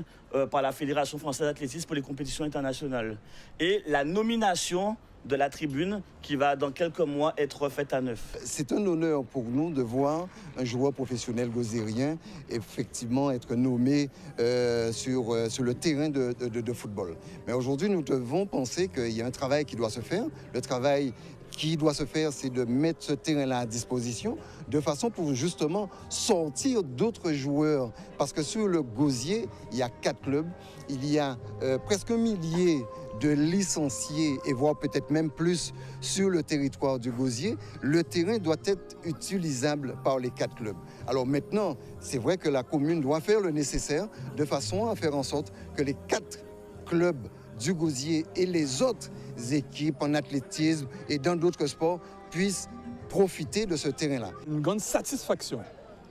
[SPEAKER 6] par la Fédération française d'athlétisme pour les compétitions internationales. Et la nomination de la tribune qui va dans quelques mois être refaite à neuf.
[SPEAKER 7] C'est un honneur pour nous de voir un joueur professionnel gozérien effectivement être nommé sur le terrain de football. Mais aujourd'hui, nous devons penser qu'il y a un travail qui doit se faire. Le travail qui doit se faire, c'est de mettre ce terrain-là à disposition de façon pour justement sortir d'autres joueurs. Parce que sur le Gosier, il y a 4 clubs, il y a presque 1 millier de licenciés et voire peut-être même plus sur le territoire du Gosier. Le terrain doit être utilisable par les 4 clubs. Alors maintenant, c'est vrai que la commune doit faire le nécessaire de façon à faire en sorte que les 4 clubs du Gosier et les autres équipes en athlétisme et dans d'autres sports puissent profiter de ce terrain-là.
[SPEAKER 5] Une grande satisfaction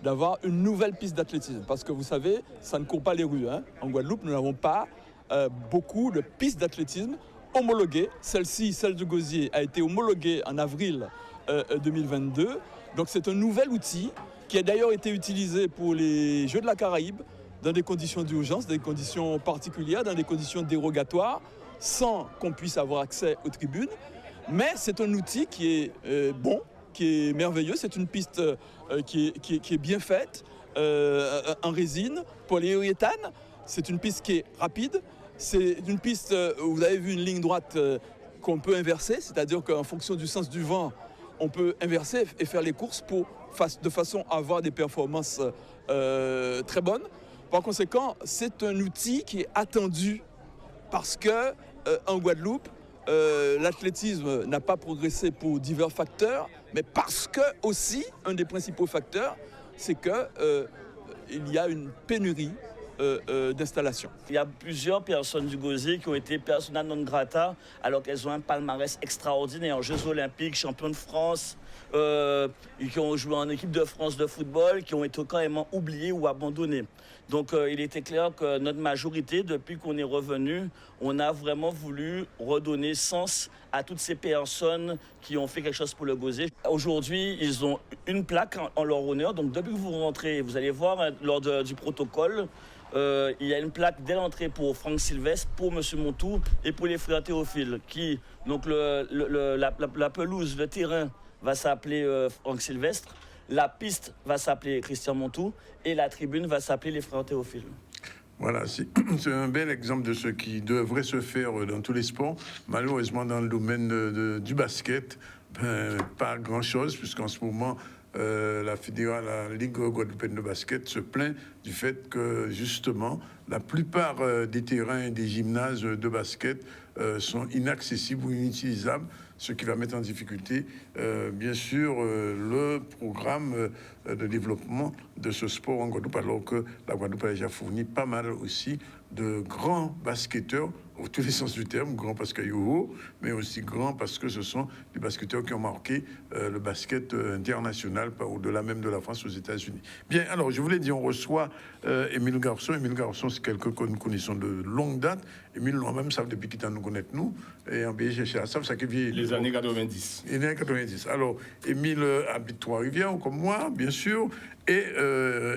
[SPEAKER 5] d'avoir une nouvelle piste d'athlétisme parce que vous savez, ça ne court pas les rues. Hein. En Guadeloupe, nous n'avons pas beaucoup de pistes d'athlétisme homologuées. Celle-ci, celle du Gosier, a été homologuée en avril 2022. Donc c'est un nouvel outil qui a d'ailleurs été utilisé pour les Jeux de la Caraïbe dans des conditions d'urgence, dans des conditions particulières, dans des conditions dérogatoires, sans qu'on puisse avoir accès aux tribunes. Mais c'est un outil qui est bon, qui est merveilleux. C'est une piste qui est bien faite, en résine, polyuréthane. C'est une piste qui est rapide. C'est une piste où vous avez vu une ligne droite qu'on peut inverser, c'est-à-dire qu'en fonction du sens du vent, on peut inverser et faire les courses de façon à avoir des performances très bonnes. Par conséquent, c'est un outil qui est attendu parce que en Guadeloupe, l'athlétisme n'a pas progressé pour divers facteurs, mais parce que aussi, un des principaux facteurs, c'est qu'il y a une pénurie d'installation.
[SPEAKER 6] Il y a plusieurs personnes du Gosier qui ont été persona non grata alors qu'elles ont un palmarès extraordinaire. Jeux olympiques, champions de France, qui ont joué en équipe de France de football, qui ont été carrément oubliés ou abandonnés. Donc il était clair que notre majorité, depuis qu'on est revenu, on a vraiment voulu redonner sens à toutes ces personnes qui ont fait quelque chose pour le Gosier. Aujourd'hui, ils ont une plaque en leur honneur. Donc depuis que vous rentrez, vous allez voir lors du protocole, il y a une plaque dès l'entrée pour Franck Sylvestre, pour M. Montou et pour les frères Théophile. Donc la pelouse, le terrain va s'appeler Franck Sylvestre, la piste va s'appeler Christian Montou et la tribune va s'appeler les frères Théophile.
[SPEAKER 1] Voilà, c'est un bel exemple de ce qui devrait se faire dans tous les sports. Malheureusement, dans le domaine du basket, pas grand-chose, puisqu'en ce moment, la Ligue guadeloupéenne de basket se plaint du fait que, justement, la plupart des terrains et des gymnases de basket sont inaccessibles ou inutilisables, ce qui va mettre en difficulté, bien sûr, le programme de développement de ce sport en Guadeloupe, alors que la Guadeloupe a déjà fourni pas mal aussi de grands basketteurs, au tous les sens du terme, grands parce qu'il y a Yoho, mais aussi grands parce que ce sont des basketteurs qui ont marqué le basket international, au-delà même de la France, aux États-Unis. Bien, alors, je voulais dire, on reçoit Émile Garçon. Émile Garçon, c'est quelqu'un que nous connaissons de longue date. Émile, nous-même, savent depuis qu'il nous connaît, nous. Et en BG, ça qui vient.
[SPEAKER 8] Les années 90.
[SPEAKER 1] Les années 90. Alors, Émile habite Trois-Rivières, comme moi, bien sûr, et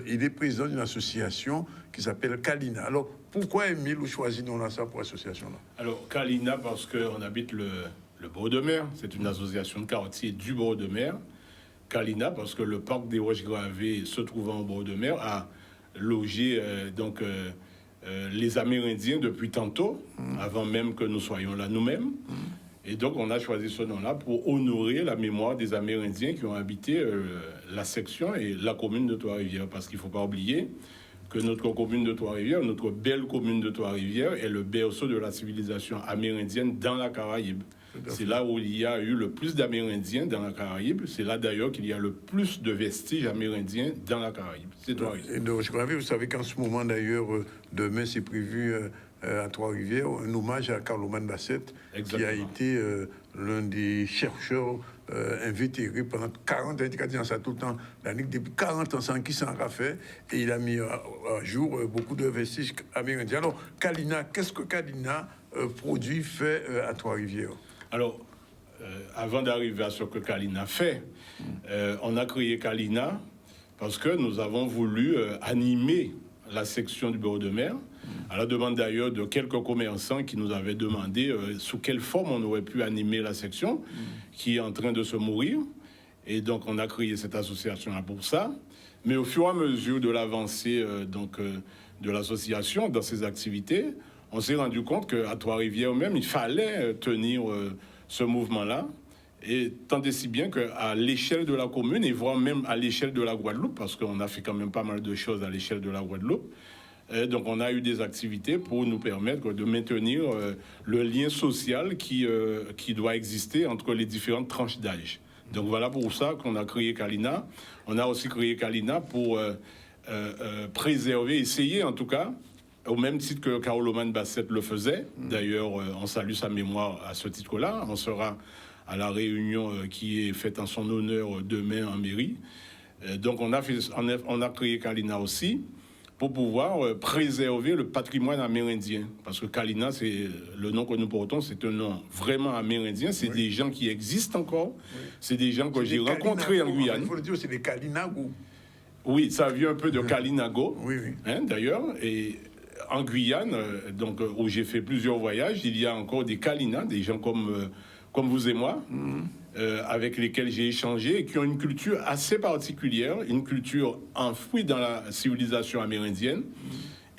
[SPEAKER 1] il est président d'une association qui s'appelle Kalina. Alors, pourquoi Émile ou choisit-on ça pour l'association-là?
[SPEAKER 8] Alors, Kalina, parce qu'on habite le bord de mer. C'est une association de quartier du bord de mer. Kalina, parce que le parc des Roches Gravées, se trouvant au bord de mer, a logé les Amérindiens depuis tantôt, avant même que nous soyons là nous-mêmes. Et donc, on a choisi ce nom-là pour honorer la mémoire des Amérindiens qui ont habité la section et la commune de Trois-Rivières. Parce qu'il ne faut pas oublier que notre commune de Trois-Rivières, notre belle commune de Trois-Rivières, est le berceau de la civilisation amérindienne dans la Caraïbe. C'est là où il y a eu le plus d'Amérindiens dans la Caraïbe. C'est là d'ailleurs qu'il y a le plus de vestiges amérindiens dans la Caraïbe. C'est Trois-Rivières.
[SPEAKER 1] Et donc, vous savez qu'en ce moment, d'ailleurs, demain, c'est prévu à Trois-Rivières un hommage à Carloman Bassett, qui a été l'un des chercheurs invétérés pendant 40 ans, il a dit ça tout le temps, depuis 40 ans, sans qui s'en a fait, et il a mis à jour beaucoup de vestiges amérindiens. Alors, Kalina, qu'est-ce que Kalina produit, fait à Trois-Rivières?
[SPEAKER 8] Alors, avant d'arriver à ce que Kalina fait, on a créé Kalina parce que nous avons voulu animer la section du bord de mer, à la demande d'ailleurs de quelques commerçants qui nous avaient demandé sous quelle forme on aurait pu animer la section, qui est en train de se mourir. Et donc, on a créé cette association-là pour ça. Mais au fur et à mesure de l'avancée de l'association dans ses activités, on s'est rendu compte qu'à Trois-Rivières même, il fallait tenir ce mouvement-là. Et tant et si bien qu'à l'échelle de la commune, et voire même à l'échelle de la Guadeloupe, parce qu'on a fait quand même pas mal de choses à l'échelle de la Guadeloupe, donc on a eu des activités pour nous permettre de maintenir le lien social qui doit exister entre les différentes tranches d'âge. Donc voilà pour ça qu'on a créé Kalina. On a aussi créé Kalina pour préserver, essayer en tout cas, au même titre que Carloman Bassett le faisait. D'ailleurs, on salue sa mémoire à ce titre-là. On sera à la réunion qui est faite en son honneur demain en mairie. Donc on a créé Kalina aussi pour pouvoir préserver le patrimoine amérindien. Parce que Kalina, c'est le nom que nous portons, c'est un nom vraiment amérindien. C'est des gens qui existent encore. C'est des gens que j'ai rencontrés en Guyane.
[SPEAKER 1] Il faut le dire, c'est des Kalinago.
[SPEAKER 8] Oui, ça vient un peu de Kalinago,
[SPEAKER 1] oui.
[SPEAKER 8] Hein, d'ailleurs. Et en Guyane, donc, où j'ai fait plusieurs voyages, il y a encore des Kalina, des gens comme vous et moi, avec lesquels j'ai échangé et qui ont une culture assez particulière, une culture enfouie dans la civilisation amérindienne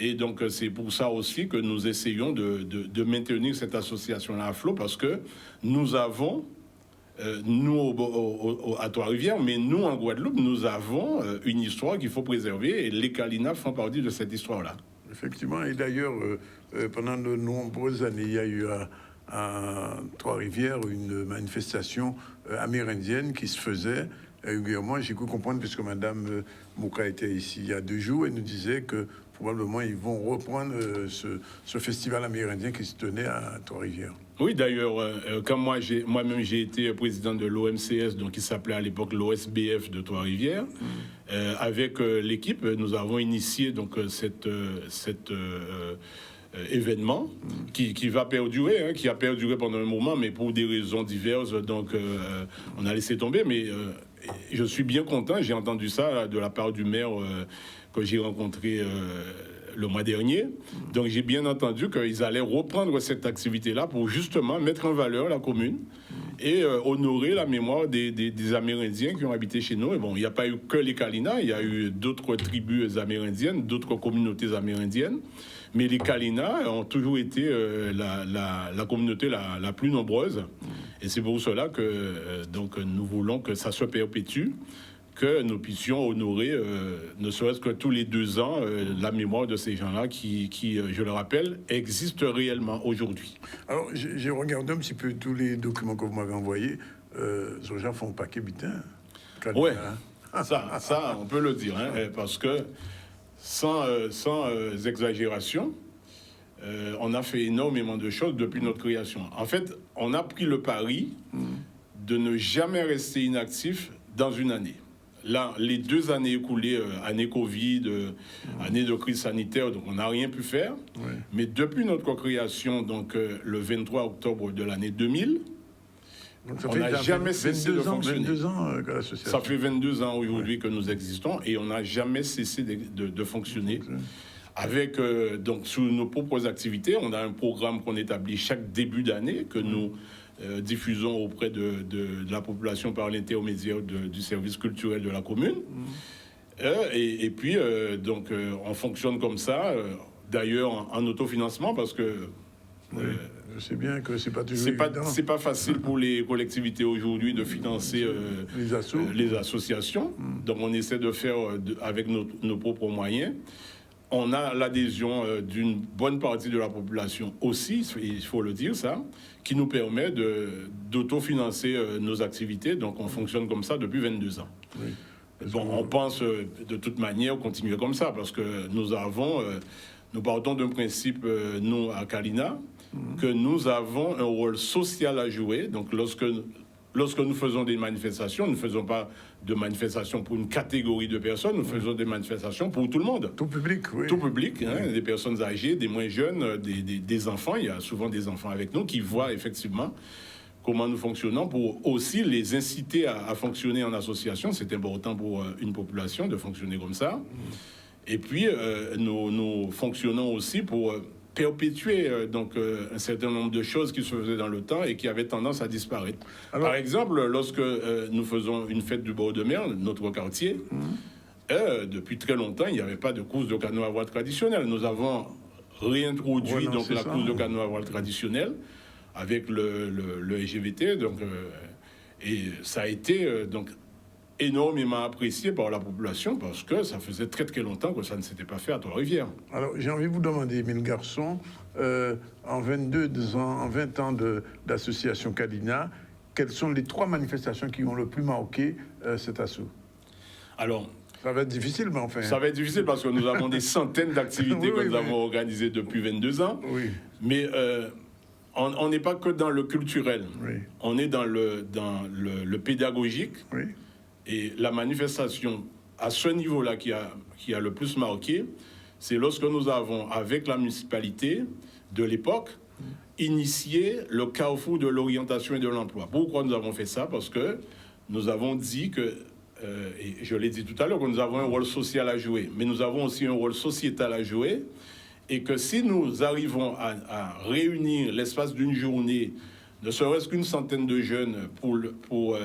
[SPEAKER 8] Et donc, c'est pour ça aussi que nous essayons de maintenir cette association-là à flot, parce que nous avons, nous à Trois-Rivières, mais nous en Guadeloupe, nous avons une histoire qu'il faut préserver, et les Kalina font partie de cette histoire-là.
[SPEAKER 1] Effectivement, et d'ailleurs, pendant de nombreuses années, il y a eu à Trois-Rivières une manifestation amérindienne qui se faisait régulièrement. J'ai cru comprendre, puisque Madame Mouka était ici il y a 2 jours, elle nous disait que probablement ils vont reprendre ce festival amérindien qui se tenait à Trois-Rivières.
[SPEAKER 8] Oui, d'ailleurs, quand moi-même j'ai été président de l'OMCS, donc qui s'appelait à l'époque l'OSBF de Trois-Rivières, avec l'équipe, nous avons initié donc cet événement qui va perdurer, qui a perduré pendant un moment, mais pour des raisons diverses, donc on a laissé tomber. Mais je suis bien content, j'ai entendu ça de la part du maire que j'ai rencontré le mois dernier. Donc j'ai bien entendu qu'ils allaient reprendre cette activité-là pour justement mettre en valeur la commune et honorer la mémoire des Amérindiens qui ont habité chez nous. Et bon, il n'y a pas eu que les Kalina, il y a eu d'autres tribus amérindiennes, d'autres communautés amérindiennes. Mais les Kalina ont toujours été la communauté la plus nombreuse. Et c'est pour cela que donc, nous voulons que ça se perpétue, que nous puissions honorer, ne serait-ce que tous les 2 ans, la mémoire de ces gens-là qui, je le rappelle, existent réellement aujourd'hui.
[SPEAKER 1] Alors, j'ai regardé un petit peu tous les documents que vous m'avez envoyés. Ces gens font un paquet butin.
[SPEAKER 8] Oui, ça, on peut le dire, parce que sans exagération, on a fait énormément de choses depuis notre création. En fait, on a pris le pari de ne jamais rester inactif dans une année. Là, les 2 années écoulées, année Covid, année de crise sanitaire, donc on n'a rien pu faire. Ouais. Mais depuis notre création, donc le 23 octobre de l'année 2000, on n'a jamais cessé de fonctionner.
[SPEAKER 1] 22 ans que l'association.
[SPEAKER 8] Ça fait 22 ans aujourd'hui que nous existons et on n'a jamais cessé de fonctionner. Avec, donc, sous nos propres activités, on a un programme qu'on établit chaque début d'année que nous diffusons auprès de la population par l'intermédiaire du service culturel de la commune. Et puis, donc, on fonctionne comme ça, d'ailleurs en autofinancement, parce que...
[SPEAKER 1] je sais bien que c'est pas toujours évident.
[SPEAKER 8] C'est pas facile pour les collectivités aujourd'hui de financer les associations. Donc, on essaie de faire avec nos propres moyens. On a l'adhésion d'une bonne partie de la population aussi, il faut le dire ça, qui nous permet d'autofinancer nos activités. Donc, on fonctionne comme ça depuis 22 ans. Oui. Bon, on pense de toute manière continuer comme ça, parce que nous partons d'un principe, nous, à Kalina, que nous avons un rôle social à jouer. Donc, lorsque nous faisons des manifestations, nous ne faisons pas de manifestations pour une catégorie de personnes, nous faisons des manifestations pour tout le monde.
[SPEAKER 1] Tout public, oui.
[SPEAKER 8] Tout public, des personnes âgées, des moins jeunes, des enfants. Il y a souvent des enfants avec nous qui voient effectivement comment nous fonctionnons pour aussi les inciter à fonctionner en association. C'est important pour une population de fonctionner comme ça. Et puis, nous fonctionnons aussi pour... perpétuer un certain nombre de choses qui se faisaient dans le temps et qui avaient tendance à disparaître. Alors, par exemple, lorsque nous faisons une fête du bord de mer, notre quartier, depuis très longtemps, il n'y avait pas de course de canot à voile traditionnelle. Nous avons réintroduit la course de canot à voile traditionnelle avec le SGVT, et ça a été énormément apprécié par la population parce que ça faisait très très longtemps que ça ne s'était pas fait à Trois-Rivières.
[SPEAKER 1] Alors j'ai envie de vous demander, Émile Garçon, en 20 ans d'association Kalina, quelles sont les 3 manifestations qui ont le plus marqué cet assaut? Alors, ça va être difficile, mais enfin...
[SPEAKER 8] Ça va être difficile parce que nous avons des centaines d'activités que nous avons organisées depuis 22 ans.
[SPEAKER 1] Oui.
[SPEAKER 8] Mais on n'est pas que dans le culturel.
[SPEAKER 1] Oui.
[SPEAKER 8] On est dans le pédagogique.
[SPEAKER 1] Oui.
[SPEAKER 8] Et la manifestation à ce niveau-là qui a le plus marqué, c'est lorsque nous avons, avec la municipalité de l'époque, initié le carrefour de l'orientation et de l'emploi. Pourquoi nous avons fait ça? Parce que nous avons dit que, et je l'ai dit tout à l'heure, que nous avons un rôle social à jouer, mais nous avons aussi un rôle sociétal à jouer, et que si nous arrivons à réunir l'espace d'une journée, ne serait-ce qu'une centaine de jeunes pour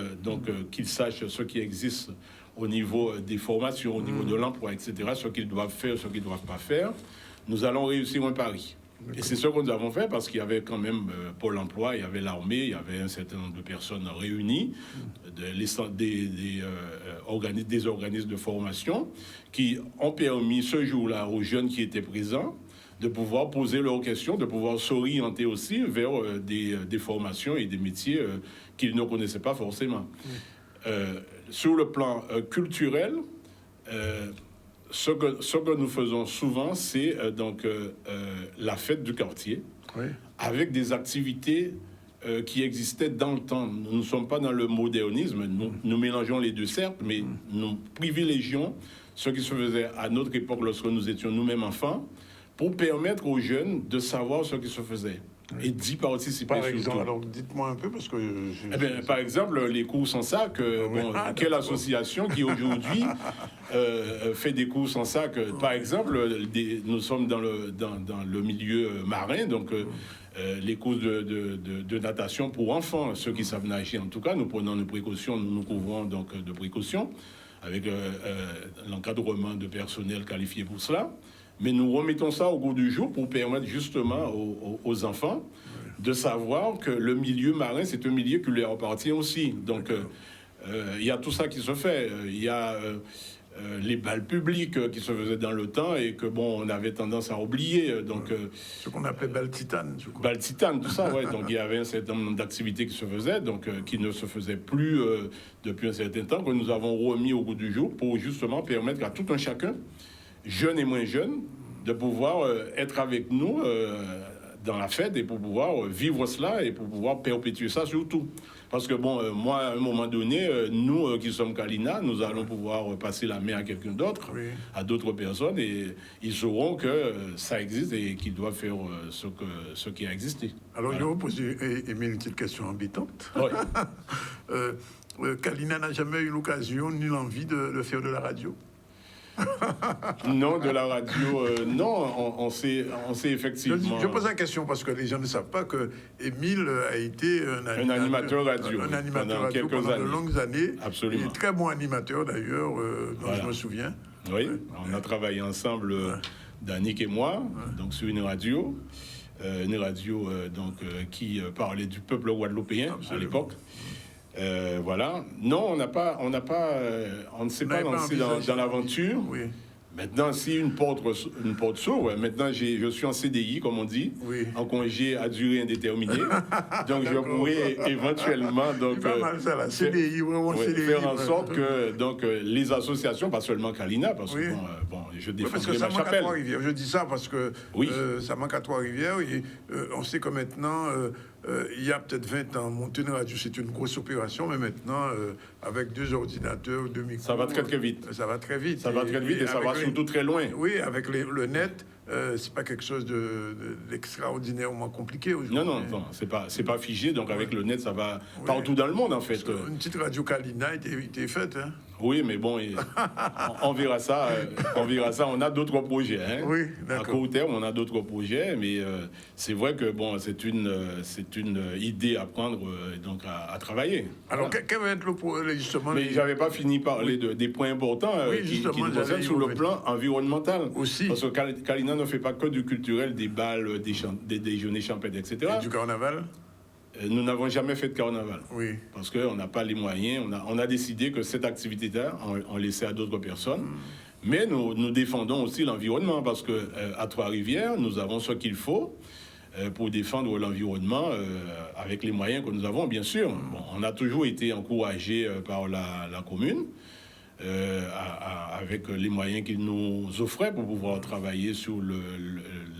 [SPEAKER 8] qu'ils sachent ce qui existe au niveau des formations, au niveau de l'emploi, etc., ce qu'ils doivent faire, ce qu'ils ne doivent pas faire, nous allons réussir un pari. Et c'est ce que nous avons fait parce qu'il y avait quand même Pôle emploi, il y avait l'armée, il y avait un certain nombre de personnes réunies, des organismes de formation qui ont permis ce jour-là aux jeunes qui étaient présents de pouvoir poser leurs questions, de pouvoir s'orienter aussi vers des formations et des métiers qu'ils ne connaissaient pas forcément. Sur le plan culturel, ce que nous faisons souvent, c'est la fête du quartier, avec des activités qui existaient dans le temps. Nous ne sommes pas dans le modernisme, nous mélangeons les deux certes, mais nous privilégions ce qui se faisait à notre époque lorsque nous étions nous-mêmes enfants, pour permettre aux jeunes de savoir ce qui se faisait. Et d'y participer
[SPEAKER 1] Par
[SPEAKER 8] surtout.
[SPEAKER 1] exemple, alors dites-moi un peu parce que...
[SPEAKER 8] Par exemple, les courses en sac, quelle association qui aujourd'hui fait des courses en sac? Par exemple, nous sommes dans le milieu marin, donc les courses de natation pour enfants, ceux qui savent nager en tout cas, nous prenons nos précautions, nous nous couvrons donc de précautions avec l'encadrement de personnel qualifié pour cela. Mais nous remettons ça au goût du jour pour permettre justement aux enfants de savoir que le milieu marin, c'est un milieu qui leur appartient aussi. Donc, il y a tout ça qui se fait. Il y a les bals publics qui se faisaient dans le temps et que, bon, on avait tendance à oublier. Donc,
[SPEAKER 1] ce qu'on appelait bal titane, je crois.
[SPEAKER 8] Bal titane, tout ça, ouais. Donc, il y avait un certain nombre d'activités qui se faisaient, donc qui ne se faisaient plus depuis un certain temps, que nous avons remis au goût du jour pour justement permettre à tout un chacun, jeunes et moins jeunes, de pouvoir être avec nous dans la fête et pour pouvoir vivre cela et pour pouvoir perpétuer ça surtout. Parce que bon, moi, à un moment donné, nous qui sommes Kalina, nous allons pouvoir passer la main à quelqu'un d'autre, à d'autres personnes, et ils sauront que ça existe et qu'ils doivent faire ce qui a existé.
[SPEAKER 1] Alors, je vais vous poser une petite question embêtante.
[SPEAKER 8] Oui.
[SPEAKER 1] Kalina n'a jamais eu l'occasion ni l'envie de faire de la radio?
[SPEAKER 8] Non, de la radio, non, on sait effectivement...
[SPEAKER 1] Je pose la question parce que les gens ne savent pas que Émile a été
[SPEAKER 8] un animateur radio,
[SPEAKER 1] un animateur radio pendant de longues années.
[SPEAKER 8] Absolument.
[SPEAKER 1] Il est très bon animateur d'ailleurs, dont je me souviens.
[SPEAKER 8] Oui, on a travaillé ensemble, Danick et moi, donc sur une radio qui parlait du peuple guadeloupéen à l'époque. Voilà. Non, on ne s'est pas lancé dans l'aventure.
[SPEAKER 1] Oui.
[SPEAKER 8] Maintenant, si une porte s'ouvre, maintenant je suis en CDI, comme on dit, en congé à durée indéterminée. Donc je pourrais éventuellement
[SPEAKER 1] pas mal ça, là. CDI, CDI,
[SPEAKER 8] faire en sorte que les associations, pas seulement Kalina, parce que je défendrai ma chapelle.
[SPEAKER 1] Je dis ça parce que ça manque à Trois-Rivières. Et on sait que maintenant, il y a peut-être 20 ans, monter une radio, c'est une grosse opération, mais maintenant, avec 2 ordinateurs, 2 micros...
[SPEAKER 8] Ça va très très vite.
[SPEAKER 1] Ça va très vite.
[SPEAKER 8] Ça va très vite et ça va surtout très loin.
[SPEAKER 1] Oui, avec le net, c'est pas quelque chose d'extraordinairement compliqué aujourd'hui.
[SPEAKER 8] Non, c'est pas figé, donc avec le net, ça va partout dans le monde, en fait.
[SPEAKER 1] Une petite radio Kalina était faite, hein.
[SPEAKER 8] Oui, mais bon, on verra ça. On a d'autres projets. Hein.
[SPEAKER 1] Oui, d'accord.
[SPEAKER 8] À court terme, on a d'autres projets, mais c'est vrai que bon, c'est une idée à prendre donc à travailler.
[SPEAKER 1] Alors, quel va être le projet justement?
[SPEAKER 8] Mais j'avais pas fini de parler des points importants qui nous concernent sur le plan environnemental.
[SPEAKER 1] Aussi.
[SPEAKER 8] Parce que Kalina ne fait pas que du culturel, des bals, des déjeuners champêtres, etc.
[SPEAKER 1] Et du carnaval?
[SPEAKER 8] Nous n'avons jamais fait de carnaval.
[SPEAKER 1] Oui.
[SPEAKER 8] Parce qu'on n'a pas les moyens. On a décidé que cette activité-là, on laissait à d'autres personnes. Mais nous défendons aussi l'environnement parce qu'à Trois-Rivières, nous avons ce qu'il faut pour défendre l'environnement avec les moyens que nous avons, bien sûr. Bon, on a toujours été encouragés par la commune avec les moyens qu'ils nous offraient pour pouvoir travailler sur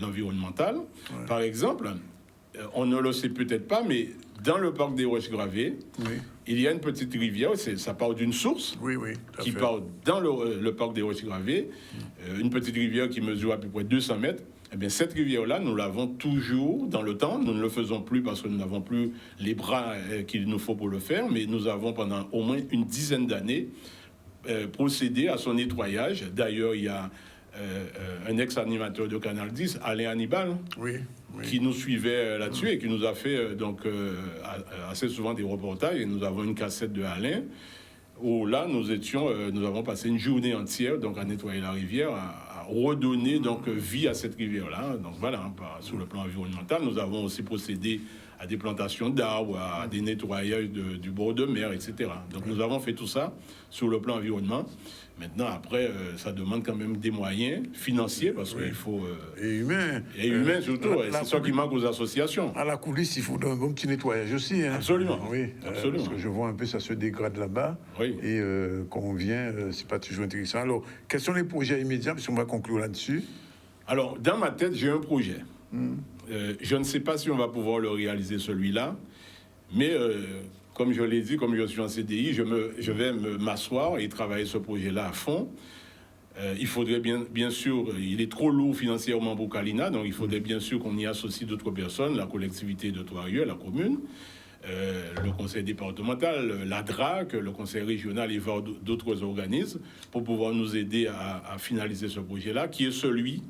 [SPEAKER 8] l'environnemental. Par exemple... on ne le sait peut-être pas, mais dans le parc des Roches Gravées, il y a une petite rivière, ça part d'une source qui part dans le parc des Roches Gravées, une petite rivière qui mesure à peu près 200 mètres. Eh bien, cette rivière-là, nous l'avons toujours dans le temps. Nous ne le faisons plus parce que nous n'avons plus les bras qu'il nous faut pour le faire, mais nous avons pendant au moins une dizaine d'années procédé à son nettoyage. D'ailleurs, il y a un ex-animateur de Canal 10, Alain Hannibal, qui nous suivait là-dessus et qui nous a fait assez souvent des reportages. Et nous avons une cassette de Alain où là, nous avons passé une journée entière donc à nettoyer la rivière, redonner donc vie à cette rivière-là. Donc voilà, hein, sur le plan environnemental, nous avons aussi procédé à des plantations d'arbres, à des nettoyages du bord de mer, etc. Donc nous avons fait tout ça sur le plan environnement. Maintenant, après, ça demande quand même des moyens financiers parce qu'il faut...
[SPEAKER 1] et humains.
[SPEAKER 8] Et humains surtout, c'est ça qui manque aux associations.
[SPEAKER 1] À la coulisse, il faut un bon petit nettoyage aussi. Hein.
[SPEAKER 8] Absolument.
[SPEAKER 1] Oui,
[SPEAKER 8] absolument.
[SPEAKER 1] Parce que je vois un peu, ça se dégrade là-bas.
[SPEAKER 8] Oui.
[SPEAKER 1] Et quand on vient, c'est pas toujours intéressant. Alors, quels sont les projets immédiats? Parce qu'on va conclure là-dessus.
[SPEAKER 8] Alors, dans ma tête, j'ai un projet. Je ne sais pas si on va pouvoir le réaliser, celui-là. Mais comme je l'ai dit, comme je suis en CDI, je vais m'asseoir et travailler ce projet-là à fond. Il faudrait bien sûr, il est trop lourd financièrement pour Kalina, donc il faudrait bien sûr qu'on y associe d'autres personnes, la collectivité de Trois-Rivières, la commune, le conseil départemental, la DRAC, le conseil régional et voir d'autres organismes pour pouvoir nous aider à finaliser ce projet-là, qui est celui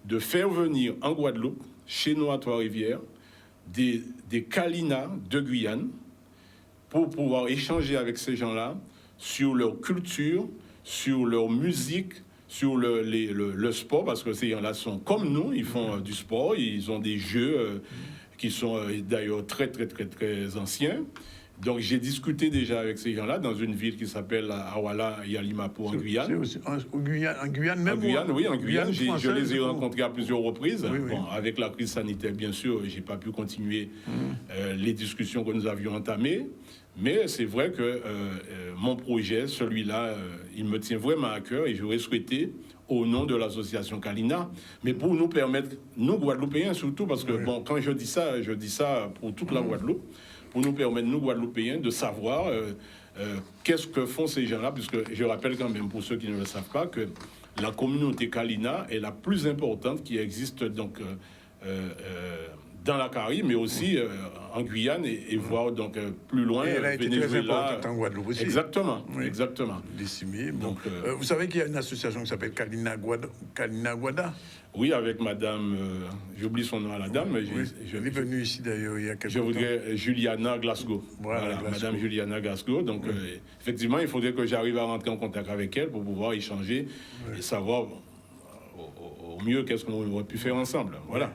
[SPEAKER 8] de faire venir en Guadeloupe, chez nous à Trois-Rivières, des Kalina de Guyane, pour pouvoir échanger avec ces gens-là sur leur culture, sur leur musique, sur le sport, parce que ces gens-là sont comme nous, ils font du sport, ils ont des jeux qui sont d'ailleurs très, très, très, très anciens. Donc j'ai discuté déjà avec ces gens-là dans une ville qui s'appelle Awala Yalimapo en Guyane.
[SPEAKER 1] En Guyane même?
[SPEAKER 8] En Guyane, oui, en Guyane. Je les ai
[SPEAKER 1] rencontrés
[SPEAKER 8] rencontrés à plusieurs reprises.
[SPEAKER 1] Oui,
[SPEAKER 8] bon, avec la crise sanitaire, bien sûr, je n'ai pas pu continuer les discussions que nous avions entamées. Mais c'est vrai que mon projet, celui-là, il me tient vraiment à cœur et j'aurais souhaité, au nom de l'association Kalina, mais pour nous permettre, nous Guadeloupéens surtout, parce que bon, quand je dis ça pour toute la Guadeloupe, pour nous permettre, nous Guadeloupéens, de savoir qu'est-ce que font ces gens-là, puisque je rappelle quand même, pour ceux qui ne le savent pas, que la communauté Kalina est la plus importante qui existe donc dans la Caraïbe, mais aussi en Guyane et voir donc plus loin.
[SPEAKER 1] Et elle a été très importante en Guadeloupe aussi.
[SPEAKER 8] Exactement,
[SPEAKER 1] Oui.
[SPEAKER 8] exactement.
[SPEAKER 1] Décimée. Bon.
[SPEAKER 8] Donc,
[SPEAKER 1] vous savez qu'il y a une association qui s'appelle Kalina Guada.
[SPEAKER 8] Oui, avec madame, j'oublie son nom à la dame, mais
[SPEAKER 1] Elle est venue ici d'ailleurs il y a quelques temps.
[SPEAKER 8] Je voudrais Juliana Glasgow.
[SPEAKER 1] Voilà, Glasgow.
[SPEAKER 8] Madame Juliana Glasgow. Donc, effectivement, il faudrait que j'arrive à rentrer en contact avec elle pour pouvoir échanger et savoir au mieux qu'est-ce qu'on aurait pu faire ensemble. Voilà.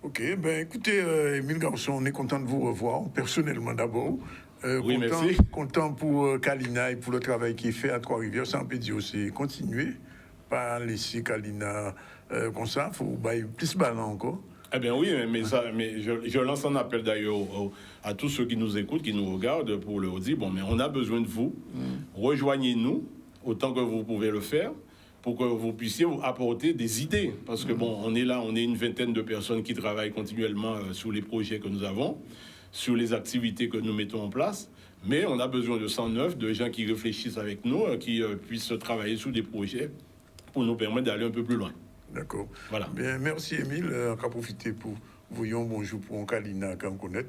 [SPEAKER 1] Ok, ben écoutez, Émile Garçon, on est content de vous revoir, personnellement d'abord.
[SPEAKER 8] Oui, merci.
[SPEAKER 1] Content pour Kalina et pour le travail qui est fait à Trois-Rivières. Ça, on peut dire aussi, continuer, pas laisser Kalina comme ça, il faut bailler plus ballon encore.
[SPEAKER 8] Eh bien oui, mais je lance un appel d'ailleurs à tous ceux qui nous écoutent, qui nous regardent, pour leur dire, bon, mais on a besoin de vous, rejoignez-nous autant que vous pouvez le faire, pour que vous puissiez apporter des idées. Parce que bon, on est là, on est une vingtaine de personnes qui travaillent continuellement sur les projets que nous avons, sur les activités que nous mettons en place, mais on a besoin de 109, de gens qui réfléchissent avec nous, qui puissent travailler sur des projets pour nous permettre d'aller un peu plus loin.
[SPEAKER 1] D'accord.
[SPEAKER 8] Voilà.
[SPEAKER 1] Bien, merci Émile. On va profiter pour voyons bonjour pour un Kalina qu'on connaît.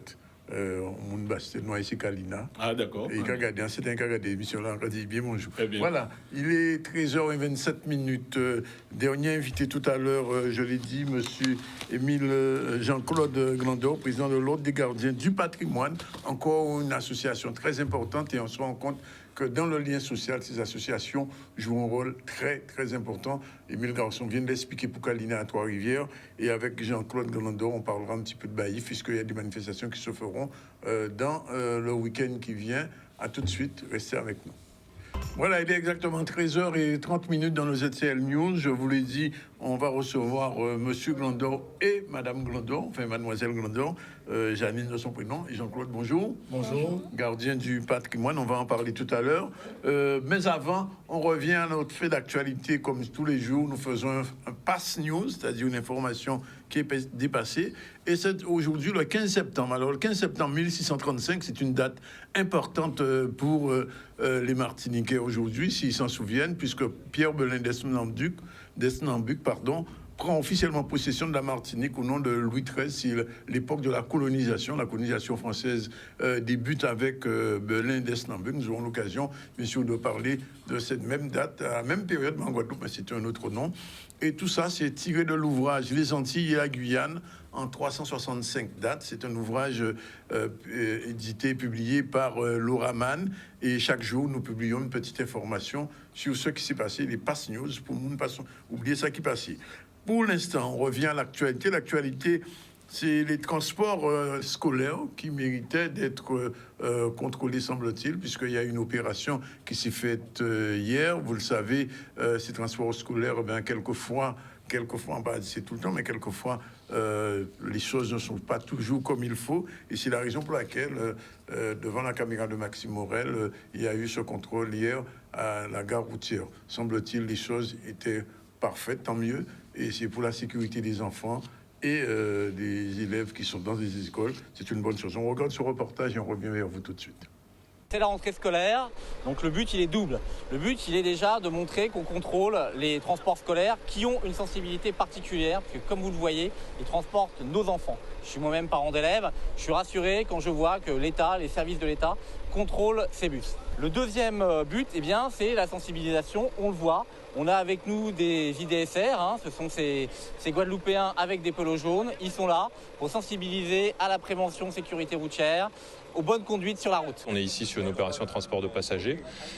[SPEAKER 1] On basté noir ici Kalina.
[SPEAKER 8] Ah d'accord.
[SPEAKER 1] Et Kagadien, c'est un Kagadien émission là, on dit bien bonjour.
[SPEAKER 8] Bien.
[SPEAKER 1] Voilà, il est 13h27. Dernier invité tout à l'heure, je l'ai dit, monsieur Émile Jean-Claude Glandor, président de l'Ordre des gardiens du patrimoine. Encore une association très importante et on se rend compte que dans le lien social, ces associations jouent un rôle très, très important. Émile Garçon vient d'expliquer pour Kalina à Trois-Rivières. Et avec Jean-Claude Glandor, on parlera un petit peu de Baïf, puisqu'il y a des manifestations qui se feront dans le week-end qui vient. À tout de suite, restez avec nous. Voilà, il est exactement 13h30 dans le ZCL News. Je vous l'ai dit, on va recevoir monsieur Glandor et madame Glandor, enfin mademoiselle Glandor, Janine de son prénom, et Jean-Claude, bonjour.
[SPEAKER 9] Bonjour.
[SPEAKER 1] Gardien du patrimoine, on va en parler tout à l'heure. Mais avant, on revient à notre fait d'actualité. Comme tous les jours, nous faisons un pass news, c'est-à-dire une information qui est dépassée. Et c'est aujourd'hui le 15 septembre. Alors, le 15 septembre 1635, c'est une date importante pour les Martiniquais aujourd'hui, s'ils s'en souviennent, puisque Pierre Belin d'Esnambuc, prend officiellement possession de la Martinique au nom de Louis XIII. C'est l'époque de la colonisation. La colonisation française débute avec Belin d'Esnambuc. Nous aurons l'occasion, bien sûr, de parler de cette même date, à la même période, mais en Guadeloupe, mais c'était un autre nom. Et tout ça, c'est tiré de l'ouvrage Les Antilles et la Guyane en 365 dates. C'est un ouvrage édité et publié par Laura Mann. Et chaque jour, nous publions une petite information sur ce qui s'est passé, les Pass News, pour nous ne pas oublier ça qui passait. Pour l'instant, on revient à l'actualité. L'actualité, c'est les transports scolaires qui méritaient d'être contrôlés, semble-t-il, puisqu'il y a une opération qui s'est faite hier. Vous le savez, ces transports scolaires, quelquefois, c'est tout le temps, mais quelquefois, les choses ne sont pas toujours comme il faut. Et c'est la raison pour laquelle, devant la caméra de Maxime Morel, il y a eu ce contrôle hier à la gare routière. Semble-t-il, les choses étaient parfaites, tant mieux. Et c'est pour la sécurité des enfants et des élèves qui sont dans des écoles. C'est une bonne chose. On regarde ce reportage et on revient vers vous tout de suite.
[SPEAKER 9] C'est la rentrée scolaire, donc le but il est double. Le but il est déjà de montrer qu'on contrôle les transports scolaires qui ont une sensibilité particulière, parce que comme vous le voyez, ils transportent nos enfants. Je suis moi-même parent d'élèves, je suis rassuré quand je vois que l'État, les services de l'État contrôlent ces bus. Le deuxième but, c'est la sensibilisation, on le voit. On a avec nous des IDSR, ce sont ces Guadeloupéens avec des pelos jaunes. Ils sont là pour sensibiliser à la prévention sécurité routière, aux bonnes conduites sur la route.
[SPEAKER 10] On est ici sur une opération de transport de passagers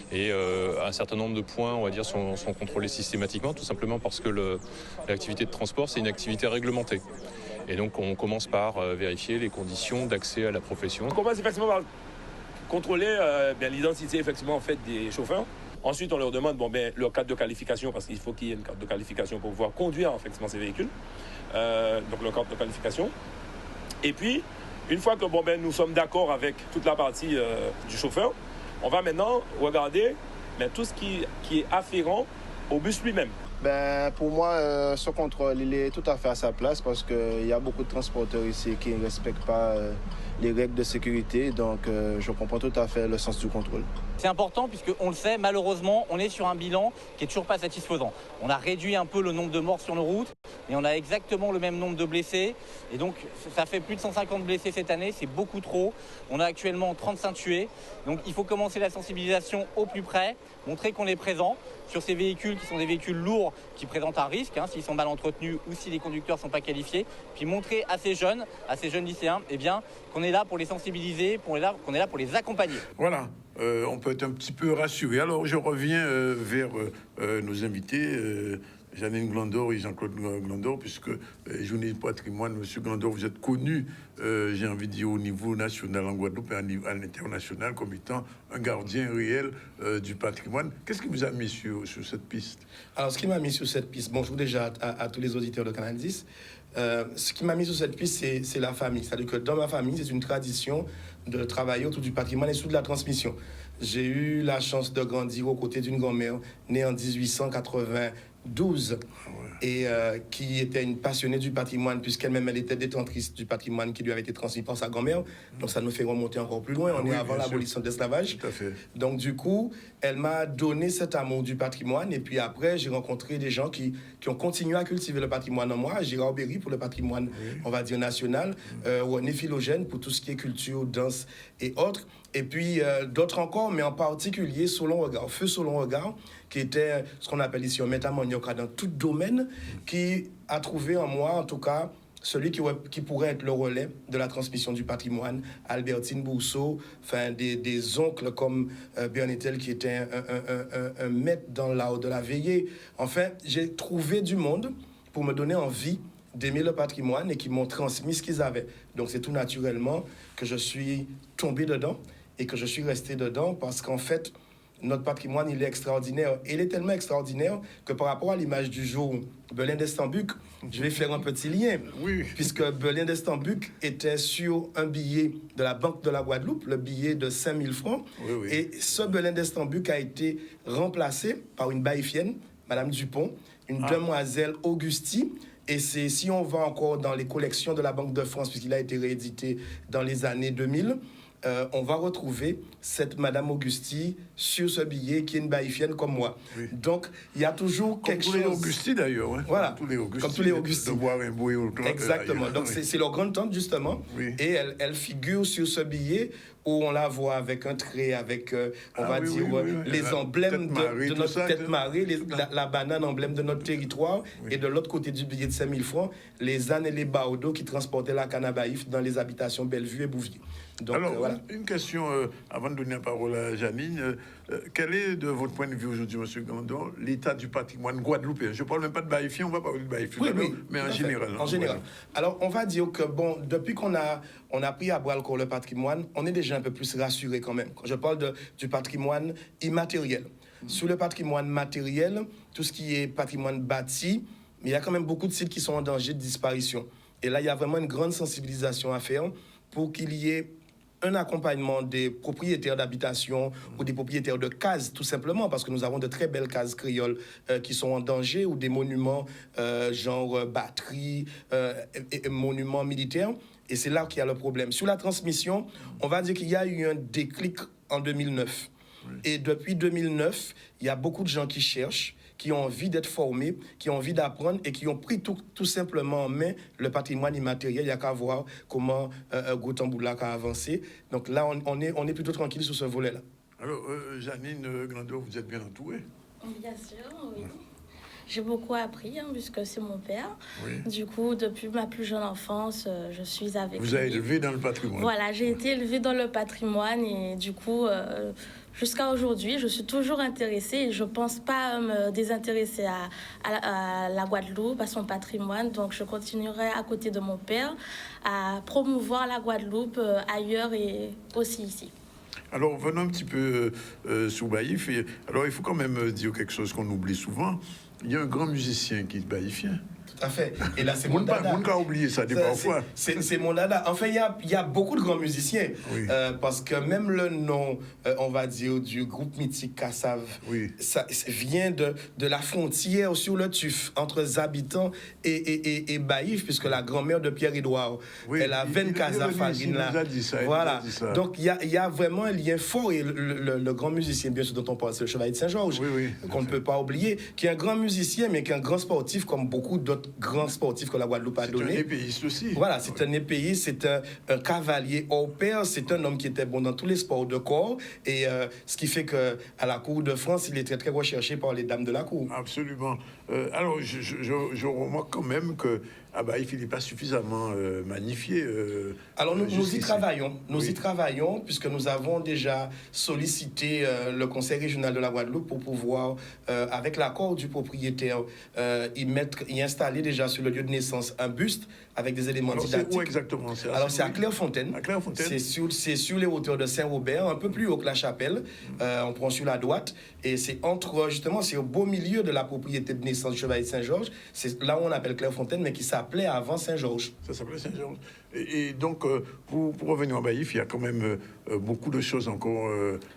[SPEAKER 10] et un certain nombre de points, on va dire, sont contrôlés systématiquement, tout simplement parce que l'activité de transport, c'est une activité réglementée. Et donc on commence par vérifier les conditions d'accès à la profession.
[SPEAKER 11] On commence effectivement par contrôler l'identité effectivement en fait des chauffeurs. Ensuite, on leur demande leur carte de qualification, parce qu'il faut qu'il y ait une carte de qualification pour pouvoir conduire effectivement ces véhicules. Donc leur carte de qualification. Et puis, une fois que nous sommes d'accord avec toute la partie du chauffeur, on va maintenant regarder tout ce qui est afférent au bus lui-même.
[SPEAKER 12] Pour moi, ce contrôle il est tout à fait à sa place parce qu'il y a beaucoup de transporteurs ici qui ne respectent pas les règles de sécurité. Donc, je comprends tout à fait le sens du contrôle.
[SPEAKER 9] C'est important puisqu'on le sait, malheureusement, on est sur un bilan qui est toujours pas satisfaisant. On a réduit un peu le nombre de morts sur nos routes, mais on a exactement le même nombre de blessés. Et donc, ça fait plus de 150 blessés cette année, c'est beaucoup trop. On a actuellement 35 tués. Donc, il faut commencer la sensibilisation au plus près, montrer qu'on est présent sur ces véhicules qui sont des véhicules lourds qui présentent un risque, s'ils sont mal entretenus ou si les conducteurs ne sont pas qualifiés. Puis montrer à ces jeunes lycéens, qu'on est là pour les sensibiliser, qu'on est là pour les accompagner.
[SPEAKER 1] Voilà. On peut être un petit peu rassuré. Alors, je reviens vers nos invités, Janine Glandor et Jean-Claude Glandor, puisque Journée du patrimoine, Monsieur Glandor, vous êtes connu, j'ai envie de dire, au niveau national en Guadeloupe et à l'international comme étant un gardien réel du patrimoine. Qu'est-ce qui vous a mis sur cette piste?
[SPEAKER 13] Alors, ce qui m'a mis sur cette piste, bonjour déjà à tous les auditeurs de Canal 10. Ce qui m'a mis sur cette piste, c'est la famille. C'est-à-dire que dans ma famille, c'est une tradition de travailler autour du patrimoine et sous de la transmission. J'ai eu la chance de grandir aux côtés d'une grand-mère née en 1892 et qui était une passionnée du patrimoine puisqu'elle-même elle était détentrice du patrimoine qui lui avait été transmis par sa grand-mère. Donc ça nous fait remonter encore plus loin. On est avant l'abolition de l'esclavage.
[SPEAKER 1] Tout à fait.
[SPEAKER 13] Donc du coup, elle m'a donné cet amour du patrimoine et puis après j'ai rencontré des gens qui ont continué à cultiver le patrimoine en moi. Gérard Berry pour le patrimoine, on va dire national, René Philogène pour tout ce qui est culture, danse et autres. Et puis d'autres encore, mais en particulier Solon Regard, Feu Solon Regard, qui était ce qu'on appelle ici un métamonioca dans tout domaine, qui a trouvé en moi, en tout cas, celui qui pourrait être le relais de la transmission du patrimoine. Albertine Bourseau, des oncles comme Bernetel, qui était un maître dans l'art de la veillée. Enfin, j'ai trouvé du monde pour me donner envie d'aimer le patrimoine et qui m'ont transmis ce qu'ils avaient. Donc c'est tout naturellement que je suis tombé dedans et que je suis resté dedans parce qu'en fait, notre patrimoine, il est extraordinaire. Et il est tellement extraordinaire que par rapport à l'image du jour, Belin d'Estambuc, je vais faire un petit lien.
[SPEAKER 1] Oui.
[SPEAKER 13] Puisque Belin d'Estambuc était sur un billet de la Banque de la Guadeloupe, le billet de 5 000 francs.
[SPEAKER 1] Oui.
[SPEAKER 13] Et ce Belin d'Estambuc a été remplacé par une baïfienne, Madame Dupont, une demoiselle Augusti. Et c'est, si on va encore dans les collections de la Banque de France, puisqu'il a été réédité dans les années 2000, on va retrouver cette Madame Augusti sur ce billet qui est une baïfienne comme moi.
[SPEAKER 1] Oui.
[SPEAKER 13] Donc, il y a toujours quelque chose...
[SPEAKER 1] Comme tous les Augustis d'ailleurs. Hein.
[SPEAKER 13] Voilà,
[SPEAKER 1] comme tous les Augustis. De boire un bouillon au club.
[SPEAKER 13] Exactement. Donc, c'est leur grande tante, justement.
[SPEAKER 1] Oui.
[SPEAKER 13] Et elle figure sur ce billet où on la voit avec un trait, avec, les emblèmes de notre tête marée, la banane, emblème de notre territoire, et de l'autre côté du billet de 5 000 francs, les ânes et les bardeaux qui transportaient la canne à baïf dans les habitations Bellevue et Bouvier. Donc,
[SPEAKER 1] alors,
[SPEAKER 13] voilà.
[SPEAKER 1] une question, avant de donner la parole à Janine. Quel est, de votre point de vue aujourd'hui, M. Grandon, l'état du patrimoine guadeloupéen? Je ne parle même pas de baïfien, on va parler de baïfien, mais en général.
[SPEAKER 13] En général. Alors, on va dire que, bon, depuis qu'on a pris à bras le corps le patrimoine, on est déjà un peu plus rassuré quand même. Quand je parle du patrimoine immatériel. Sur le patrimoine matériel, tout ce qui est patrimoine bâti, il y a quand même beaucoup de sites qui sont en danger de disparition. Et là, il y a vraiment une grande sensibilisation à faire pour qu'il y ait un accompagnement des propriétaires d'habitation ou des propriétaires de cases, tout simplement, parce que nous avons de très belles cases créoles qui sont en danger, ou des monuments genre batterie, et monuments militaires. Et c'est là qu'il y a le problème. Sur la transmission, on va dire qu'il y a eu un déclic en 2009. Et depuis 2009, il y a beaucoup de gens qui cherchent, qui ont envie d'être formés, qui ont envie d'apprendre et qui ont pris tout simplement en main le patrimoine immatériel. Il n'y a qu'à voir comment Gotamboula a avancé. Donc là, on est plutôt tranquille sur ce volet-là.
[SPEAKER 1] Alors, Janine Grandot, vous êtes bien entourée?
[SPEAKER 14] Bien sûr, oui. J'ai beaucoup appris, puisque c'est mon père.
[SPEAKER 1] Oui.
[SPEAKER 14] Du coup, depuis ma plus jeune enfance, je suis avec lui.
[SPEAKER 1] Vous avez élevé dans le patrimoine.
[SPEAKER 14] Voilà, j'ai été élevée dans le patrimoine et du coup, jusqu'à aujourd'hui, je suis toujours intéressée et je ne pense pas me désintéresser à la Guadeloupe, à son patrimoine. Donc, je continuerai à côté de mon père à promouvoir la Guadeloupe ailleurs et aussi ici.
[SPEAKER 1] Alors, venons un petit peu sous Baïf. Alors, il faut quand même dire quelque chose qu'on oublie souvent. Il y a un grand musicien qui est baïfien.
[SPEAKER 13] Tout à fait. Et là, c'est mon dada.
[SPEAKER 1] On ne peut pas oublier ça des parfois.
[SPEAKER 13] C'est mon dada. Enfin, il y a beaucoup de grands musiciens. Oui. Parce que même le nom, on va dire, du groupe mythique Kassav, ça vient de la frontière sur le Tuf, entre Zabitan et Baïf, puisque la grand-mère de Pierre-Édouard, elle a 20 Kazafarines là. Voilà. Donc, il y a vraiment un lien fort. Et le grand musicien, bien sûr, dont on parle, c'est le Chevalier de Saint-Georges, qu'on ne peut pas oublier, qui est un grand musicien, mais qui est un grand sportif, comme beaucoup d'autres grands sportifs que la Guadeloupe a donné.
[SPEAKER 1] C'est un épéiste aussi.
[SPEAKER 13] Voilà, c'est un épéiste, c'est un cavalier hors pair, c'est un homme qui était bon dans tous les sports de corps, et ce qui fait qu'à la Cour de France, il est très, très recherché par les dames de la Cour.
[SPEAKER 1] Absolument. Alors, je remarque quand même que Baïf, il n'est pas suffisamment magnifié.
[SPEAKER 13] Alors, nous y travaillons. Nous y travaillons, puisque nous avons déjà sollicité le Conseil régional de la Guadeloupe pour pouvoir, avec l'accord du propriétaire, y installer déjà sur le lieu de naissance un buste avec des éléments didactiques.
[SPEAKER 1] C'est où exactement?
[SPEAKER 13] Alors, c'est à Clairefontaine.
[SPEAKER 1] À Clairefontaine.
[SPEAKER 13] C'est sur les hauteurs de Saint-Robert, un peu plus haut que la chapelle. On prend sur la droite. Et c'est justement, c'est au beau milieu de la propriété de naissance du Chevalier de Saint-Georges. C'est là où on appelle Clairefontaine, mais qui s'appelait avant Saint-Georges.
[SPEAKER 1] Ça s'appelait Saint-Georges. Et donc, pour revenir à Baïf, il y a quand même beaucoup de choses encore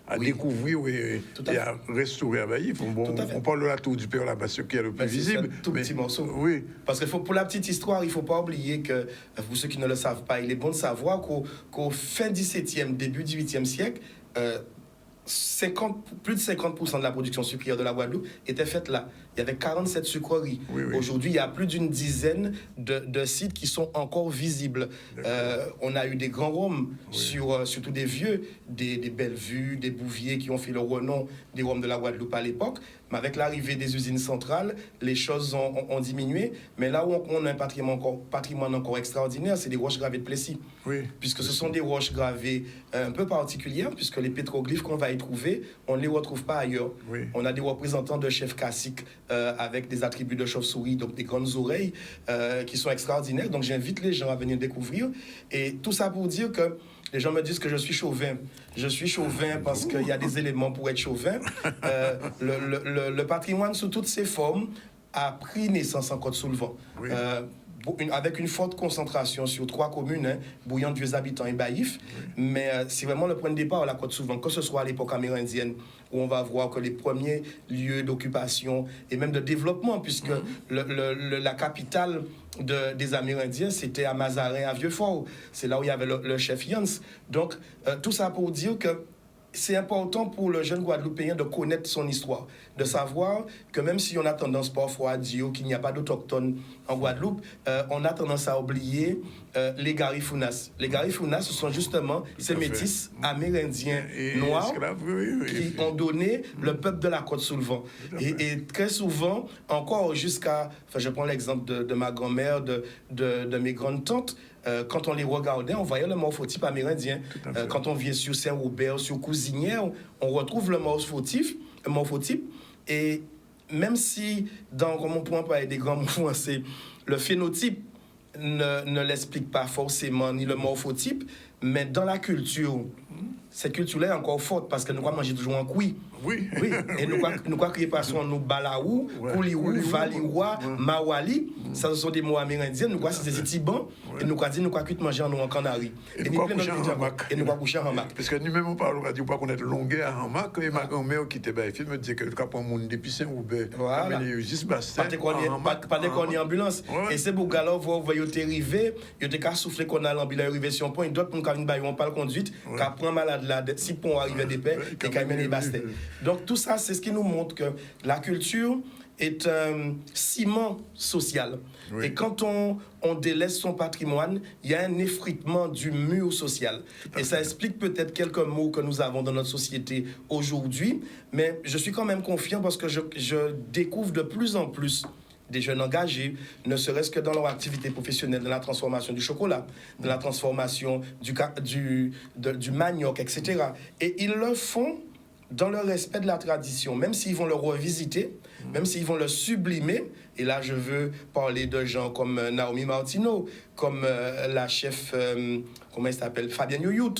[SPEAKER 1] à découvrir et à restaurer à Baïf. On parle de la tour du Père là-bas, ce qui est le plus visible.
[SPEAKER 13] C'est un tout petit morceau.
[SPEAKER 1] Oui.
[SPEAKER 13] Parce que pour la petite histoire, il ne faut pas oublier que, pour ceux qui ne le savent pas, il est bon de savoir qu'au fin 17e, début 18e siècle, plus de 50% de la production sucrière de la Guadeloupe était faite là. Il y avait 47 sucreries. Aujourd'hui, il y a plus d'une dizaine de sites qui sont encore visibles. On a eu des grands rhums, surtout des vieux, des Bellevue, des Bouvier qui ont fait le renom des rhums de la Guadeloupe à l'époque. Mais avec l'arrivée des usines centrales, les choses ont diminué. Mais là où on a un patrimoine encore extraordinaire, c'est des roches gravées de Plessis. Puisque ce sont des roches gravées un peu particulières, puisque les pétroglyphes qu'on va y trouver, on ne les retrouve pas ailleurs. On a des représentants de chefs classiques avec des attributs de chauve-souris, donc des grandes oreilles, qui sont extraordinaires. Donc j'invite les gens à venir découvrir. Et tout ça pour dire que les gens me disent que je suis chauvin. Je suis chauvin parce qu'il y a des éléments pour être chauvin. Le patrimoine sous toutes ses formes a pris naissance en Côte-sous-le-Vent. avec une forte concentration sur 3 communes, hein, Bouillante, Vieux-Habitants et Baïf. Mais c'est vraiment le point de départ à la Côte-Souveraine, que ce soit à l'époque amérindienne, où on va voir que les premiers lieux d'occupation et même de développement, puisque la capitale des Amérindiens, c'était à Mazarin, à Vieux-Fort. C'est là où il y avait le chef Yance. Donc, tout ça pour dire que c'est important pour le jeune Guadeloupéen de connaître son histoire, de savoir que même si on a tendance parfois à dire qu'il n'y a pas d'autochtones en Guadeloupe, on a tendance à oublier les Garifounas. Les Garifounas, ce sont justement ces métis amérindiens noirs qui ont donné le peuple de la Côte-Soulevant. Et très souvent, encore jusqu'à... Enfin, je prends l'exemple de ma grand-mère, de mes grandes-tantes. Quand on les regardait, on voyait le morphotype amérindien. Quand on vient sur Saint-Robert, sur Cousinière, on retrouve le morphotype. Et même si, comme on pourrait parler des grands mots français, le phénotype ne l'explique pas forcément, ni le morphotype, mais dans la culture, cette culture-là est encore forte parce que nous manger toujours en cuit. Oui. Et nous créer par son nous balaou, koulirou, valiwa, mawali, ça ce sont des mots amérindiens. Nous c'est des tibans et nous dit nous cuit manger en Canaries.
[SPEAKER 1] Et nous coucher en hamac. Parce que nous-mêmes on parle radio pas connaître longueur en hamac et ma grand-mère qui était baïf me disait que le cap monde depuis Saint-Robert. Voilà. Juste bassin. Pas de ambulance. Et c'est pour gars là vous voyez arriver, il était qu'à souffler qu'on a l'ambulance arrivé sur un point, d'autres pour une baïon pas conduite, qu'à prendre malade là si pour arriver des paix et qu'à mener bassin. Donc tout ça, c'est ce qui nous montre que la culture est un ciment social. Oui. Et quand on délaisse son patrimoine, il y a un effritement du mur social. Et ça explique peut-être quelques mots que nous avons dans notre société aujourd'hui, mais je suis quand même confiant parce que je découvre de plus en plus des jeunes engagés, ne serait-ce que dans leur activité professionnelle, dans la transformation du chocolat, dans la transformation du manioc, etc. Et ils le font dans le respect de la tradition, même s'ils vont le revisiter, même s'ils vont le sublimer. Et là, je veux parler de gens comme Naomi Martineau, comme la chef, comment elle s'appelle, Fabienne Yoyout,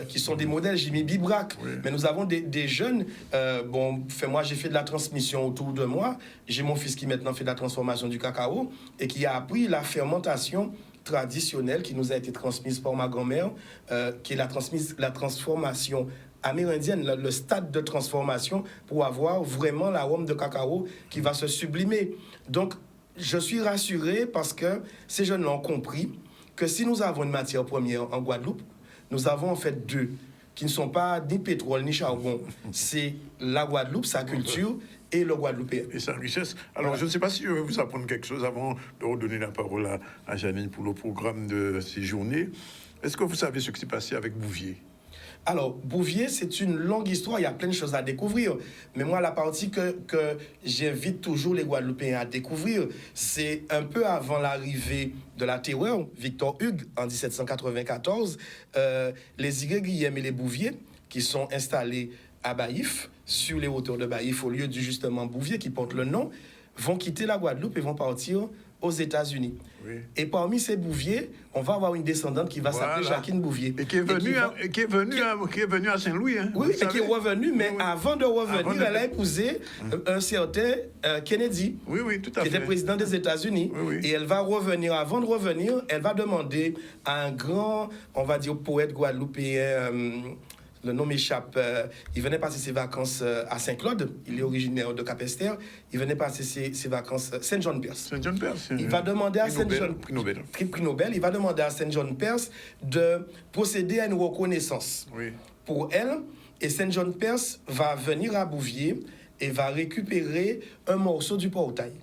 [SPEAKER 1] qui sont des modèles, Jimmy Bibrac. Oui. Mais nous avons des jeunes. Moi, j'ai fait de la transmission autour de moi. J'ai mon fils qui maintenant fait de la transformation du cacao et qui a appris la fermentation traditionnelle qui nous a été transmise par ma grand-mère, qui est la transformation amérindienne, le stade de transformation pour avoir vraiment l'arôme de cacao qui va se sublimer. Donc, je suis rassuré parce que ces jeunes ont compris que si nous avons une matière première en Guadeloupe, nous avons en fait deux, qui ne sont pas ni pétrole ni charbon. C'est la Guadeloupe, sa culture, et le Guadeloupéen. Et sa richesse. Alors, voilà. Je ne sais pas si je vais vous apprendre quelque chose avant de redonner la parole à Janine pour le programme de ces journées. Est-ce que vous savez ce qui s'est passé avec Bouvier ? Alors, Bouvier, c'est une longue histoire, il y a plein de choses à découvrir. Mais moi, la partie que j'invite toujours les Guadeloupéens à découvrir, c'est un peu avant l'arrivée de la terreur, Victor Hugues, en 1794, les Iré-Guillem et les Bouvier, qui sont installés à Baïf, sur les hauteurs de Baïf, au lieu du justement Bouvier, qui porte le nom, vont quitter la Guadeloupe et vont partir aux États-Unis. Oui. Et parmi ces Bouviers, on va avoir une descendante qui va s'appeler Jacqueline Bouvier. Et qui est venue à Saint-Louis. Hein, oui, et qui est revenue, mais avant de revenir, elle a épousé un certain Kennedy, tout à fait, qui était président des États-Unis. Et elle va revenir, avant de revenir, elle va demander à un grand, on va dire, poète guadeloupéen, le nom m'échappe, il venait passer ses vacances à Saint-Claude, il est originaire de Cap-Esther, il venait passer ses vacances à Saint John Perse. Saint John Perse. Il va demander à Saint John Prix Nobel, il va demander à Saint John Perse de procéder à une reconnaissance pour elle, et Saint John Perse va venir à Bouvier et va récupérer un morceau du portail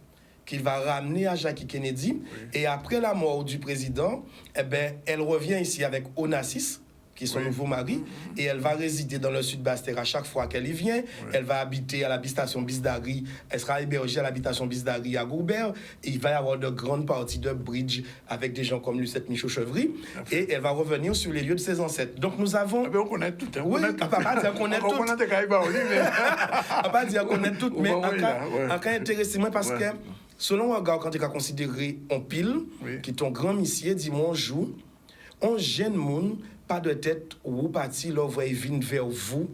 [SPEAKER 1] qu'il va ramener à Jackie Kennedy, et après la mort du président, elle revient ici avec Onassis, qui est son nouveau mari, et elle va résider dans le sud Basse-Terre à chaque fois qu'elle y vient. Elle va habiter à l'habitation Bisdari, elle sera hébergée à l'habitation Bisdari à Gourbert, et il va y avoir de grandes parties de bridge avec des gens comme Lucette Michaud-Chevry, et elle va revenir sur les lieux de ses ancêtres. Donc nous avons... on connaît tout. Hein, oui, on ne va pas dire qu'on connaît tout. On ne va pas dire qu'on connaît tout, mais en cas intéressant, parce que selon un gars, quand il a considéré on pile, qui est un grand monsieur, dis-moi on joue, on gêne monde, pas de tête, ou parti, là, vous viennent vers vous,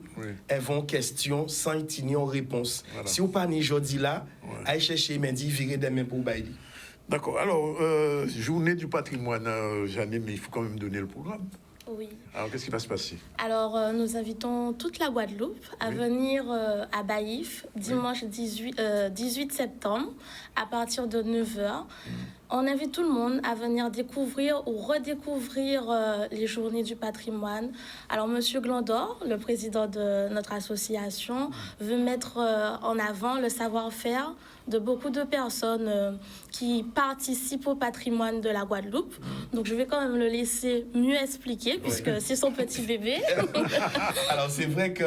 [SPEAKER 1] elles vont question sans y réponse. Voilà. Si vous pas ni jodi là, allez chercher Mendy, virer des mains pour bailler. D'accord. Alors, journée du patrimoine, Janine, mais il faut quand même donner le programme.
[SPEAKER 14] Oui.
[SPEAKER 1] Alors, qu'est-ce qui va se passer?
[SPEAKER 14] Alors, nous invitons toute la Guadeloupe à venir à Baïf dimanche 18 septembre à partir de 9h. On invite tout le monde à venir découvrir ou redécouvrir les journées du patrimoine. Alors, Monsieur Glandor, le président de notre association, veut mettre en avant le savoir-faire de beaucoup de personnes qui participent au patrimoine de la Guadeloupe. Donc, je vais quand même le laisser mieux expliquer, puisque c'est son petit bébé.
[SPEAKER 13] Alors, c'est vrai que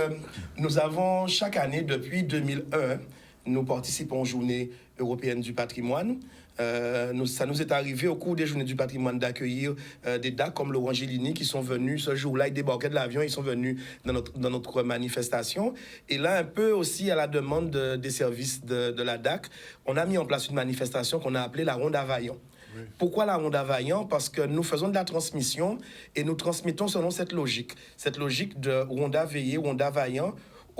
[SPEAKER 13] nous avons chaque année, depuis 2001, nous participons aux Journées européennes du patrimoine. Ça nous est arrivé au cours des Journées du patrimoine d'accueillir des DAC comme Laurent Gélini qui sont venus ce jour-là, ils débarquaient de l'avion, ils sont venus dans notre manifestation. Et là, un peu aussi à la demande des services de la DAC, on a mis en place une manifestation qu'on a appelée la Ronde à Vaillant. Pourquoi la Ronde à Vaillant? Parce que nous faisons de la transmission et nous transmettons selon cette logique de Ronde à Veillé, Ronde à Vaillant.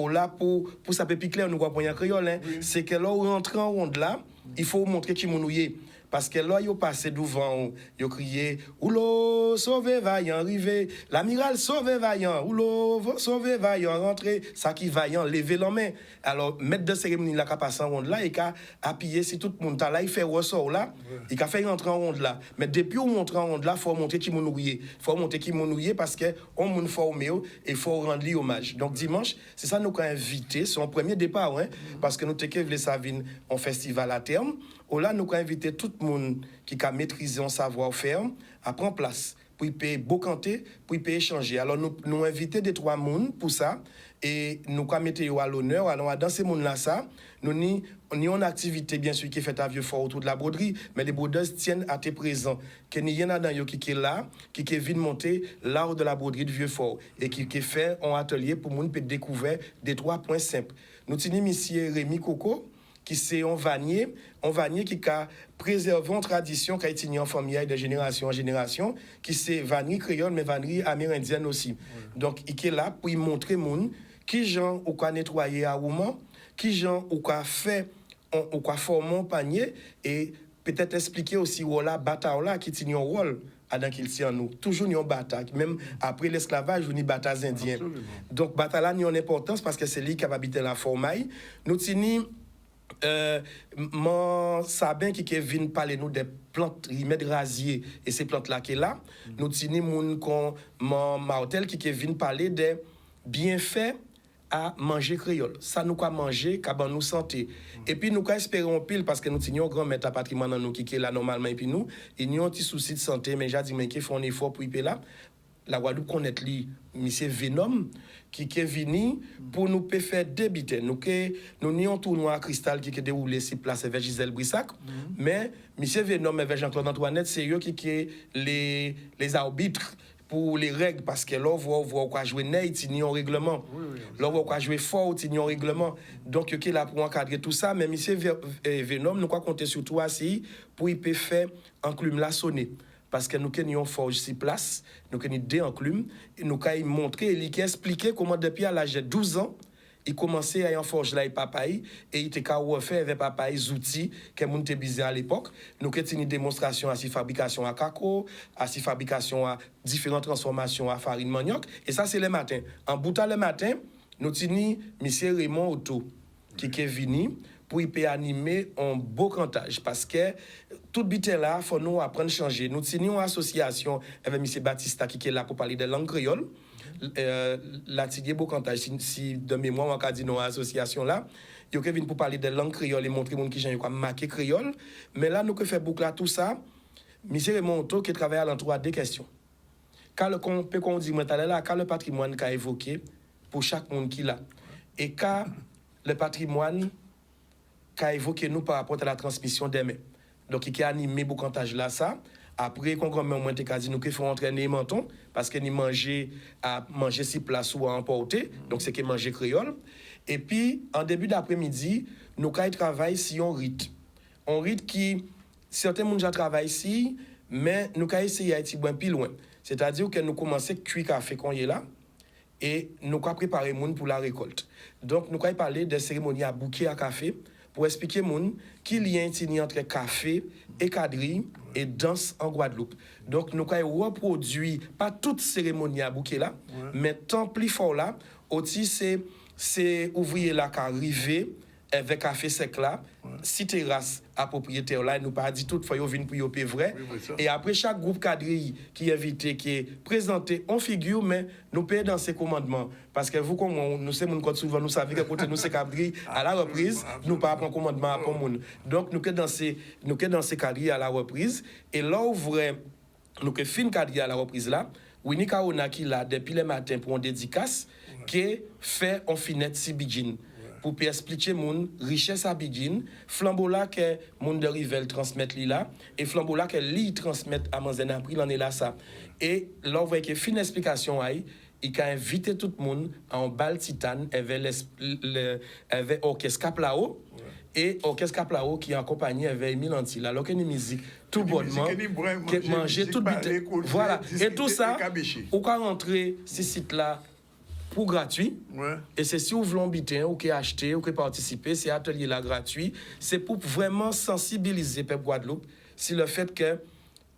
[SPEAKER 13] Là, pour ça peut piquer, nous voit pour un créole, hein, c'est que là, on rentre en ronde là, il faut montrer qui mounouye. Parce que là, ils ont passé devant, ils ont crié « Oulô, sauvez vaillant, rivé, l'amiral sauvez vaillant, oulô, sauvez vaillant, rentrez, ça qui vaillant, levez la main. » Alors, maître de cérémonie là, qui a passé en ronde là, il a appuyé, si tout le monde là, il fait ressort là, il a fait rentrer en ronde là. Mais depuis on rentre en ronde là, il faut montrer qui mounouye. Il faut montrer qui mounouye parce qu'on moun formé et il faut rendre lui hommage. Donc, dimanche, c'est ça nous avons invité, c'est un premier départ, hein, parce que nous avons les Savines en festival à terme. Là, nous avons invité tout le monde qui a maîtrisé un savoir-faire à prendre place, pour y payer bocanter, pour y payer échanger. Alors, nous avons invité des trois personnes pour ça, et nous avons mis à l'honneur. Alors, dans ces mondes-là, nous avons une activité, bien sûr, qui est faite à Vieux-Fort autour de la broderie, mais les brodeuses tiennent à tes présents. Il y en a dans qui est là, qui vient monter l'art de la broderie de Vieux-Fort, et qui fait un atelier pour les gens peut découvrir des 3 points simples. Nous avons M. Rémi Coco, qui c'est un vanier qui a préservé une tradition qui a été en famille de génération en génération, qui c'est vannerie créole, mais vannerie amérindienne aussi. Donc, il est là pour montrer aux gens qui gens ou quoi nettoyer à roulement, qui gens ou quoi fait, ou quoi former un panier, et peut-être expliquer aussi voilà bataille là qui tient un rôle dans qu'il tient nous. Toujours une bataille, même après l'esclavage, une bataille indienne. Donc, bataille là a une importance parce que c'est lui qui a habité la formaille. Nous tenons mon sabin qui vient parler nous des plantes remèdes rasiers et ces plantes là qui est là nous tenons mon martel qui vient parler des bienfaits à manger créole ça nous quoi manger qu'à nous santé et puis nous quoi espérons pile parce que nous tenions grand maître patrimoine dans nous qui est là normalement et puis nous il y a un petit souci de santé mais j'ai dit mais qui font un effort pour y payer là la Guadeloupe connaît lui monsieur Venom qui est venu pour nous faire débiter nous avons un tournoi à cristal qui est déroulé sur place avec Gisèle Brissac mais monsieur Venom avec Jean-Claude Antoinette c'est eux qui est les arbitres pour les règles parce que là on voit quoi jouer net il y a un règlement là on voit quoi jouer fort il y a un règlement donc qui est là pour encadrer tout ça mais monsieur Venom nous quoi compter sur toi aussi pour y faire enclume la sonner parce que nous avons une forge sur place, nous avons des enclumes, et nous avons montré, et expliqué comment depuis à l'âge de 12 ans, il commençait à y en forge là et papa, et il était refait avec papa les outils que nous avons besoin à l'époque. Nous avons une démonstration à cette fabrication à cacao, à cette fabrication à différentes transformations à farine manioc, et ça c'est le matin. En boutant le matin, nous avons M. Raymond Otto, qui est venu, pour y animer un beau cantage parce que tout bité là faut nous apprendre à changer nous tenons une association avec M. Baptista qui est là pour parler de langue créole l'atelier beau cantage si de mémoire on a dit non association là il vient pour parler de langue créole et montrer monde qui j'ai quoi marquer créole mais là nous que fait boucler tout ça M. Raymond Otto qui travaille à l'endroit des questions quand on dit là quand le patrimoine qu'a évoqué pour chaque monde qui là et quand le patrimoine qu'a évoqué nous par rapport à la transmission des mains. Donc, il a animé beaucoup cantage là, ça. Après, quand on a dit nous qu'il faut entraîner menton, parce que nous manger si place ou à emporter, donc c'est que manger créole. Et puis, en début d'après-midi, nous avons travaillé sur un rite. Un rite qui, certains gens travaillent ici, mais nous avons essayé d'aller un peu loin. C'est-à-dire que nous commençons à cuire café qu'on est là, et nous avons préparé les gens pour la récolte. Donc, nous avons parlé des cérémonies à bouquet à café, pour expliquer moun qui lien tini entre café et quadrille et danse en Guadeloupe. Donc nous avons reproduit pas toute cérémonie à bouquet là, mais tant plus fort là, aussi c'est ouvrier là qui arrivé avec café sec là, si terrasse à propriétaire là, nous pas dit toutefois yo vinn pour yo payer vrai. Et après chaque groupe quadrille qui est invité, qui est présenté en figure, mais nous payons dans ces commandements. Parce que vous, comme nous sommes mon code souvent, nous savons que côté nous c'est quadrille à la reprise, nous pas prendre commandement à monde. Donc nous que dans ces quadrilles à la reprise. Et là où vrai, nous que fin quadrille à la reprise là, Winnie Kaona qui là depuis le matin pour une dédicace, qui fait en finette si bidjin. Pour expliquer mon richesse à Bidjin, flambeau là que mon de Rivel transmet li là et flambeau là que li transmet à Manzen April en est là ça. Et là on voit que fin explication aille, il a invité tout le monde en bal titane avec orchestre Caplao et orchestre Caplao qui accompagné avec Emile Antil alors que une musique tout bonnement qui manger tout bite. Voilà, et tout ça on peut rentrer ce site là pour gratuit. Et c'est si vous voulez habiter ou qui acheter ou qui participer, c'est atelier là gratuit. C'est pour vraiment sensibiliser le peuple Guadeloupe sur le fait que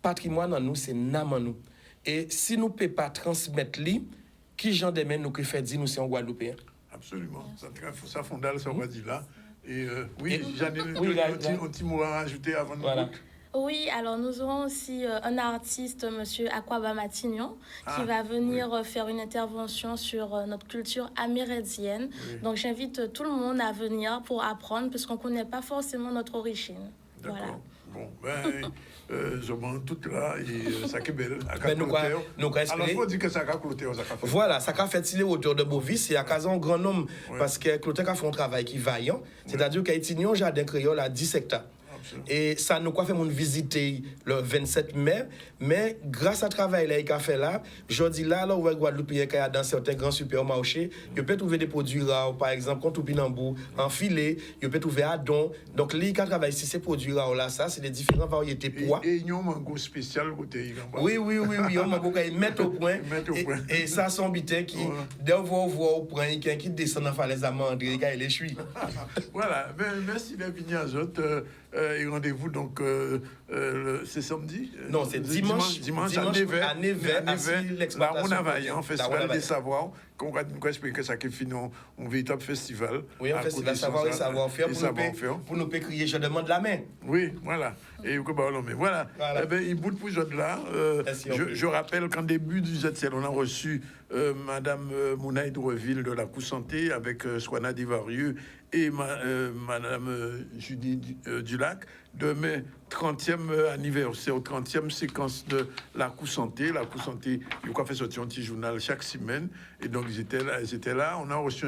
[SPEAKER 13] patrimoine en nous, c'est nam en nous. Et si nous ne pouvons pas transmettre li, qui j'en demande nous qui fait dire nous c'est en Guadeloupéen.
[SPEAKER 1] Absolument. Ça fondale, ça va dire là. Et oui, Janine, un petit mot à rajouter avant de nous.
[SPEAKER 14] Oui, alors nous aurons aussi un artiste, monsieur Aquaba Matignon, qui va venir faire une intervention sur notre culture amérindienne. Oui. Donc j'invite tout le monde à venir pour apprendre, parce qu'on ne connaît pas forcément notre origine. Voilà.
[SPEAKER 1] Bon, je m'en tout là, et ça qui est belle.
[SPEAKER 13] Nous
[SPEAKER 1] alors, il faut dire que ça a cloté.
[SPEAKER 13] Voilà, ça a fait il autour de Bovis, et à Kazan, grand homme, parce que Cloté a fait un travail qui est vaillant, c'est-à-dire qu'il y a un jardin créole à 10 hectares. Et ça nous a fait visiter le 27 mai, mais grâce à travail là, il a fait là, je dis là, où Guadeloupe, dans certains grands supermarchés, il peut trouver des produits rares, par exemple, comme topinambou, en filet, il peut trouver à don. Donc, lui qui travaille ici, ces produits rares là, ça, c'est des différentes variétés poids.
[SPEAKER 1] Et il y a un mango spécial côté.
[SPEAKER 13] Oui, un mango qui met au point. Et ça, son bitin qui, dès qu'on voit au point, qui descend dans la falaise amande, il est chui.
[SPEAKER 1] Voilà, merci les vignazotes. Et rendez-vous donc c'est samedi.
[SPEAKER 13] Non, c'est dimanche à Nevers,
[SPEAKER 1] là on a un festival des savoirs qu'on va nous expliquer que ça qui finit un véritable festival.
[SPEAKER 13] Oui, un festival savoir et savoir-faire pour nous crier je demande la main.
[SPEAKER 1] Oui, voilà. Et voilà. Eh ben il bout de pouce là. Je rappelle qu'en début du ZCL on a reçu madame Mounaï Dreville de la Cousanté avec Swana Divarieux et madame Judy Dulac de mes 30e anniversaire, 30e séquence de la Cousanté. La Cousanté, il a fait sortir un petit journal chaque semaine. Et donc, ils étaient là. On a reçu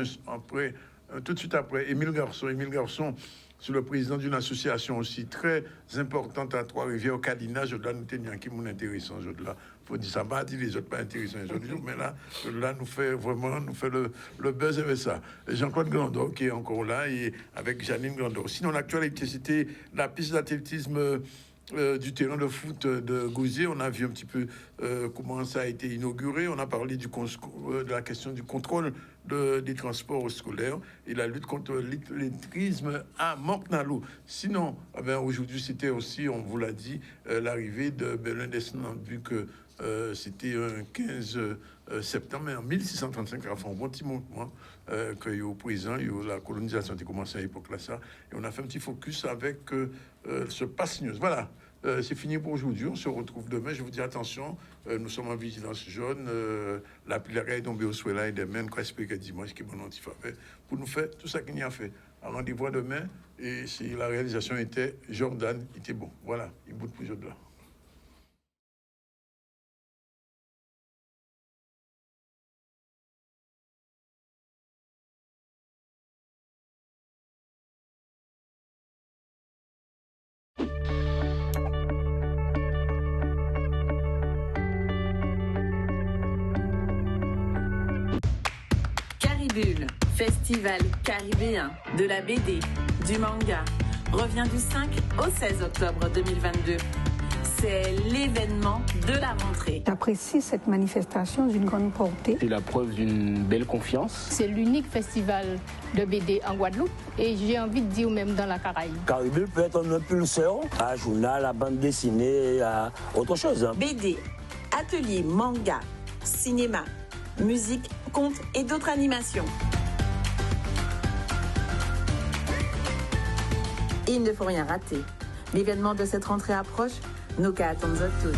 [SPEAKER 1] tout de suite après Émile Garçon, c'est le président d'une association aussi très importante à Trois-Rivières, Cadina. Je dois nous tenir qui est intéressant. Je dois faut dire ça va dire les autres pas intéressants mais là nous fait le buzz avec ça. Jean-Claude Glandor qui est encore là et avec Janine Glandor. Sinon l'actualité c'était la piste d'athlétisme du terrain de foot de Gouzier. On a vu un petit peu comment ça a été inauguré. On a parlé de la question du contrôle des transports scolaires et la lutte contre l'illettrisme à Montnalou. Sinon, aujourd'hui, c'était aussi, on vous l'a dit, l'arrivée de Belin Descendant, vu que c'était un 15 septembre, mais en 1635, il a fait un bon petit mouvement que au présent, la colonisation a commencé à l'époque là, ça, et on a fait un petit focus avec ce Pass News. Voilà. C'est fini pour aujourd'hui. On se retrouve demain. Je vous dis attention, nous sommes en vigilance jaune. La pluie est tombée au soleil et demain, quoi, que dimanche, qui est bon antifaveur, pour nous faire tout ça qu'il y a fait. Alors, rendez-vous demain. Et si la réalisation était Jordan, il était bon. Voilà, il bout de plus de là.
[SPEAKER 15] Caribule, festival caribéen de la BD, du manga, revient du 5 au 16 octobre 2022. c'est l'événement de la rentrée.
[SPEAKER 16] J'apprécie cette manifestation d'une grande portée.
[SPEAKER 17] C'est la preuve d'une belle confiance.
[SPEAKER 18] C'est l'unique festival de BD en Guadeloupe et j'ai envie de dire même dans la Caraïbe.
[SPEAKER 19] Caraïbe peut être un impulseur à journal, à bande dessinée, à autre chose.
[SPEAKER 15] BD, atelier, manga, cinéma, musique, contes et d'autres animations. Il ne faut rien rater. L'événement de cette rentrée approche, nous qu'attendons toutes.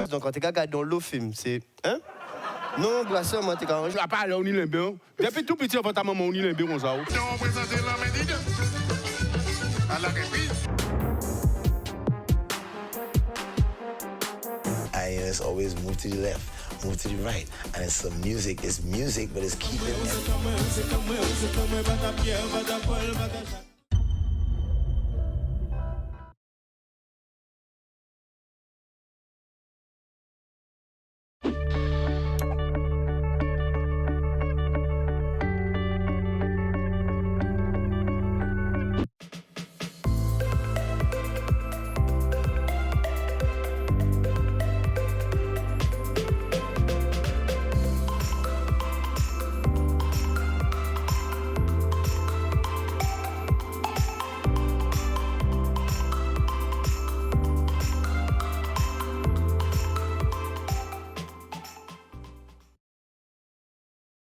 [SPEAKER 20] Donc quand tu regardes dans le film, c'est hein? Non, brasseur, moi, tu as un jeu.
[SPEAKER 21] À part là, on y est bien. Depuis tout petit, avant ta maman, on y est bien, on s'en
[SPEAKER 22] It's always move to the left, move to the right. And it's some music, but it's keeping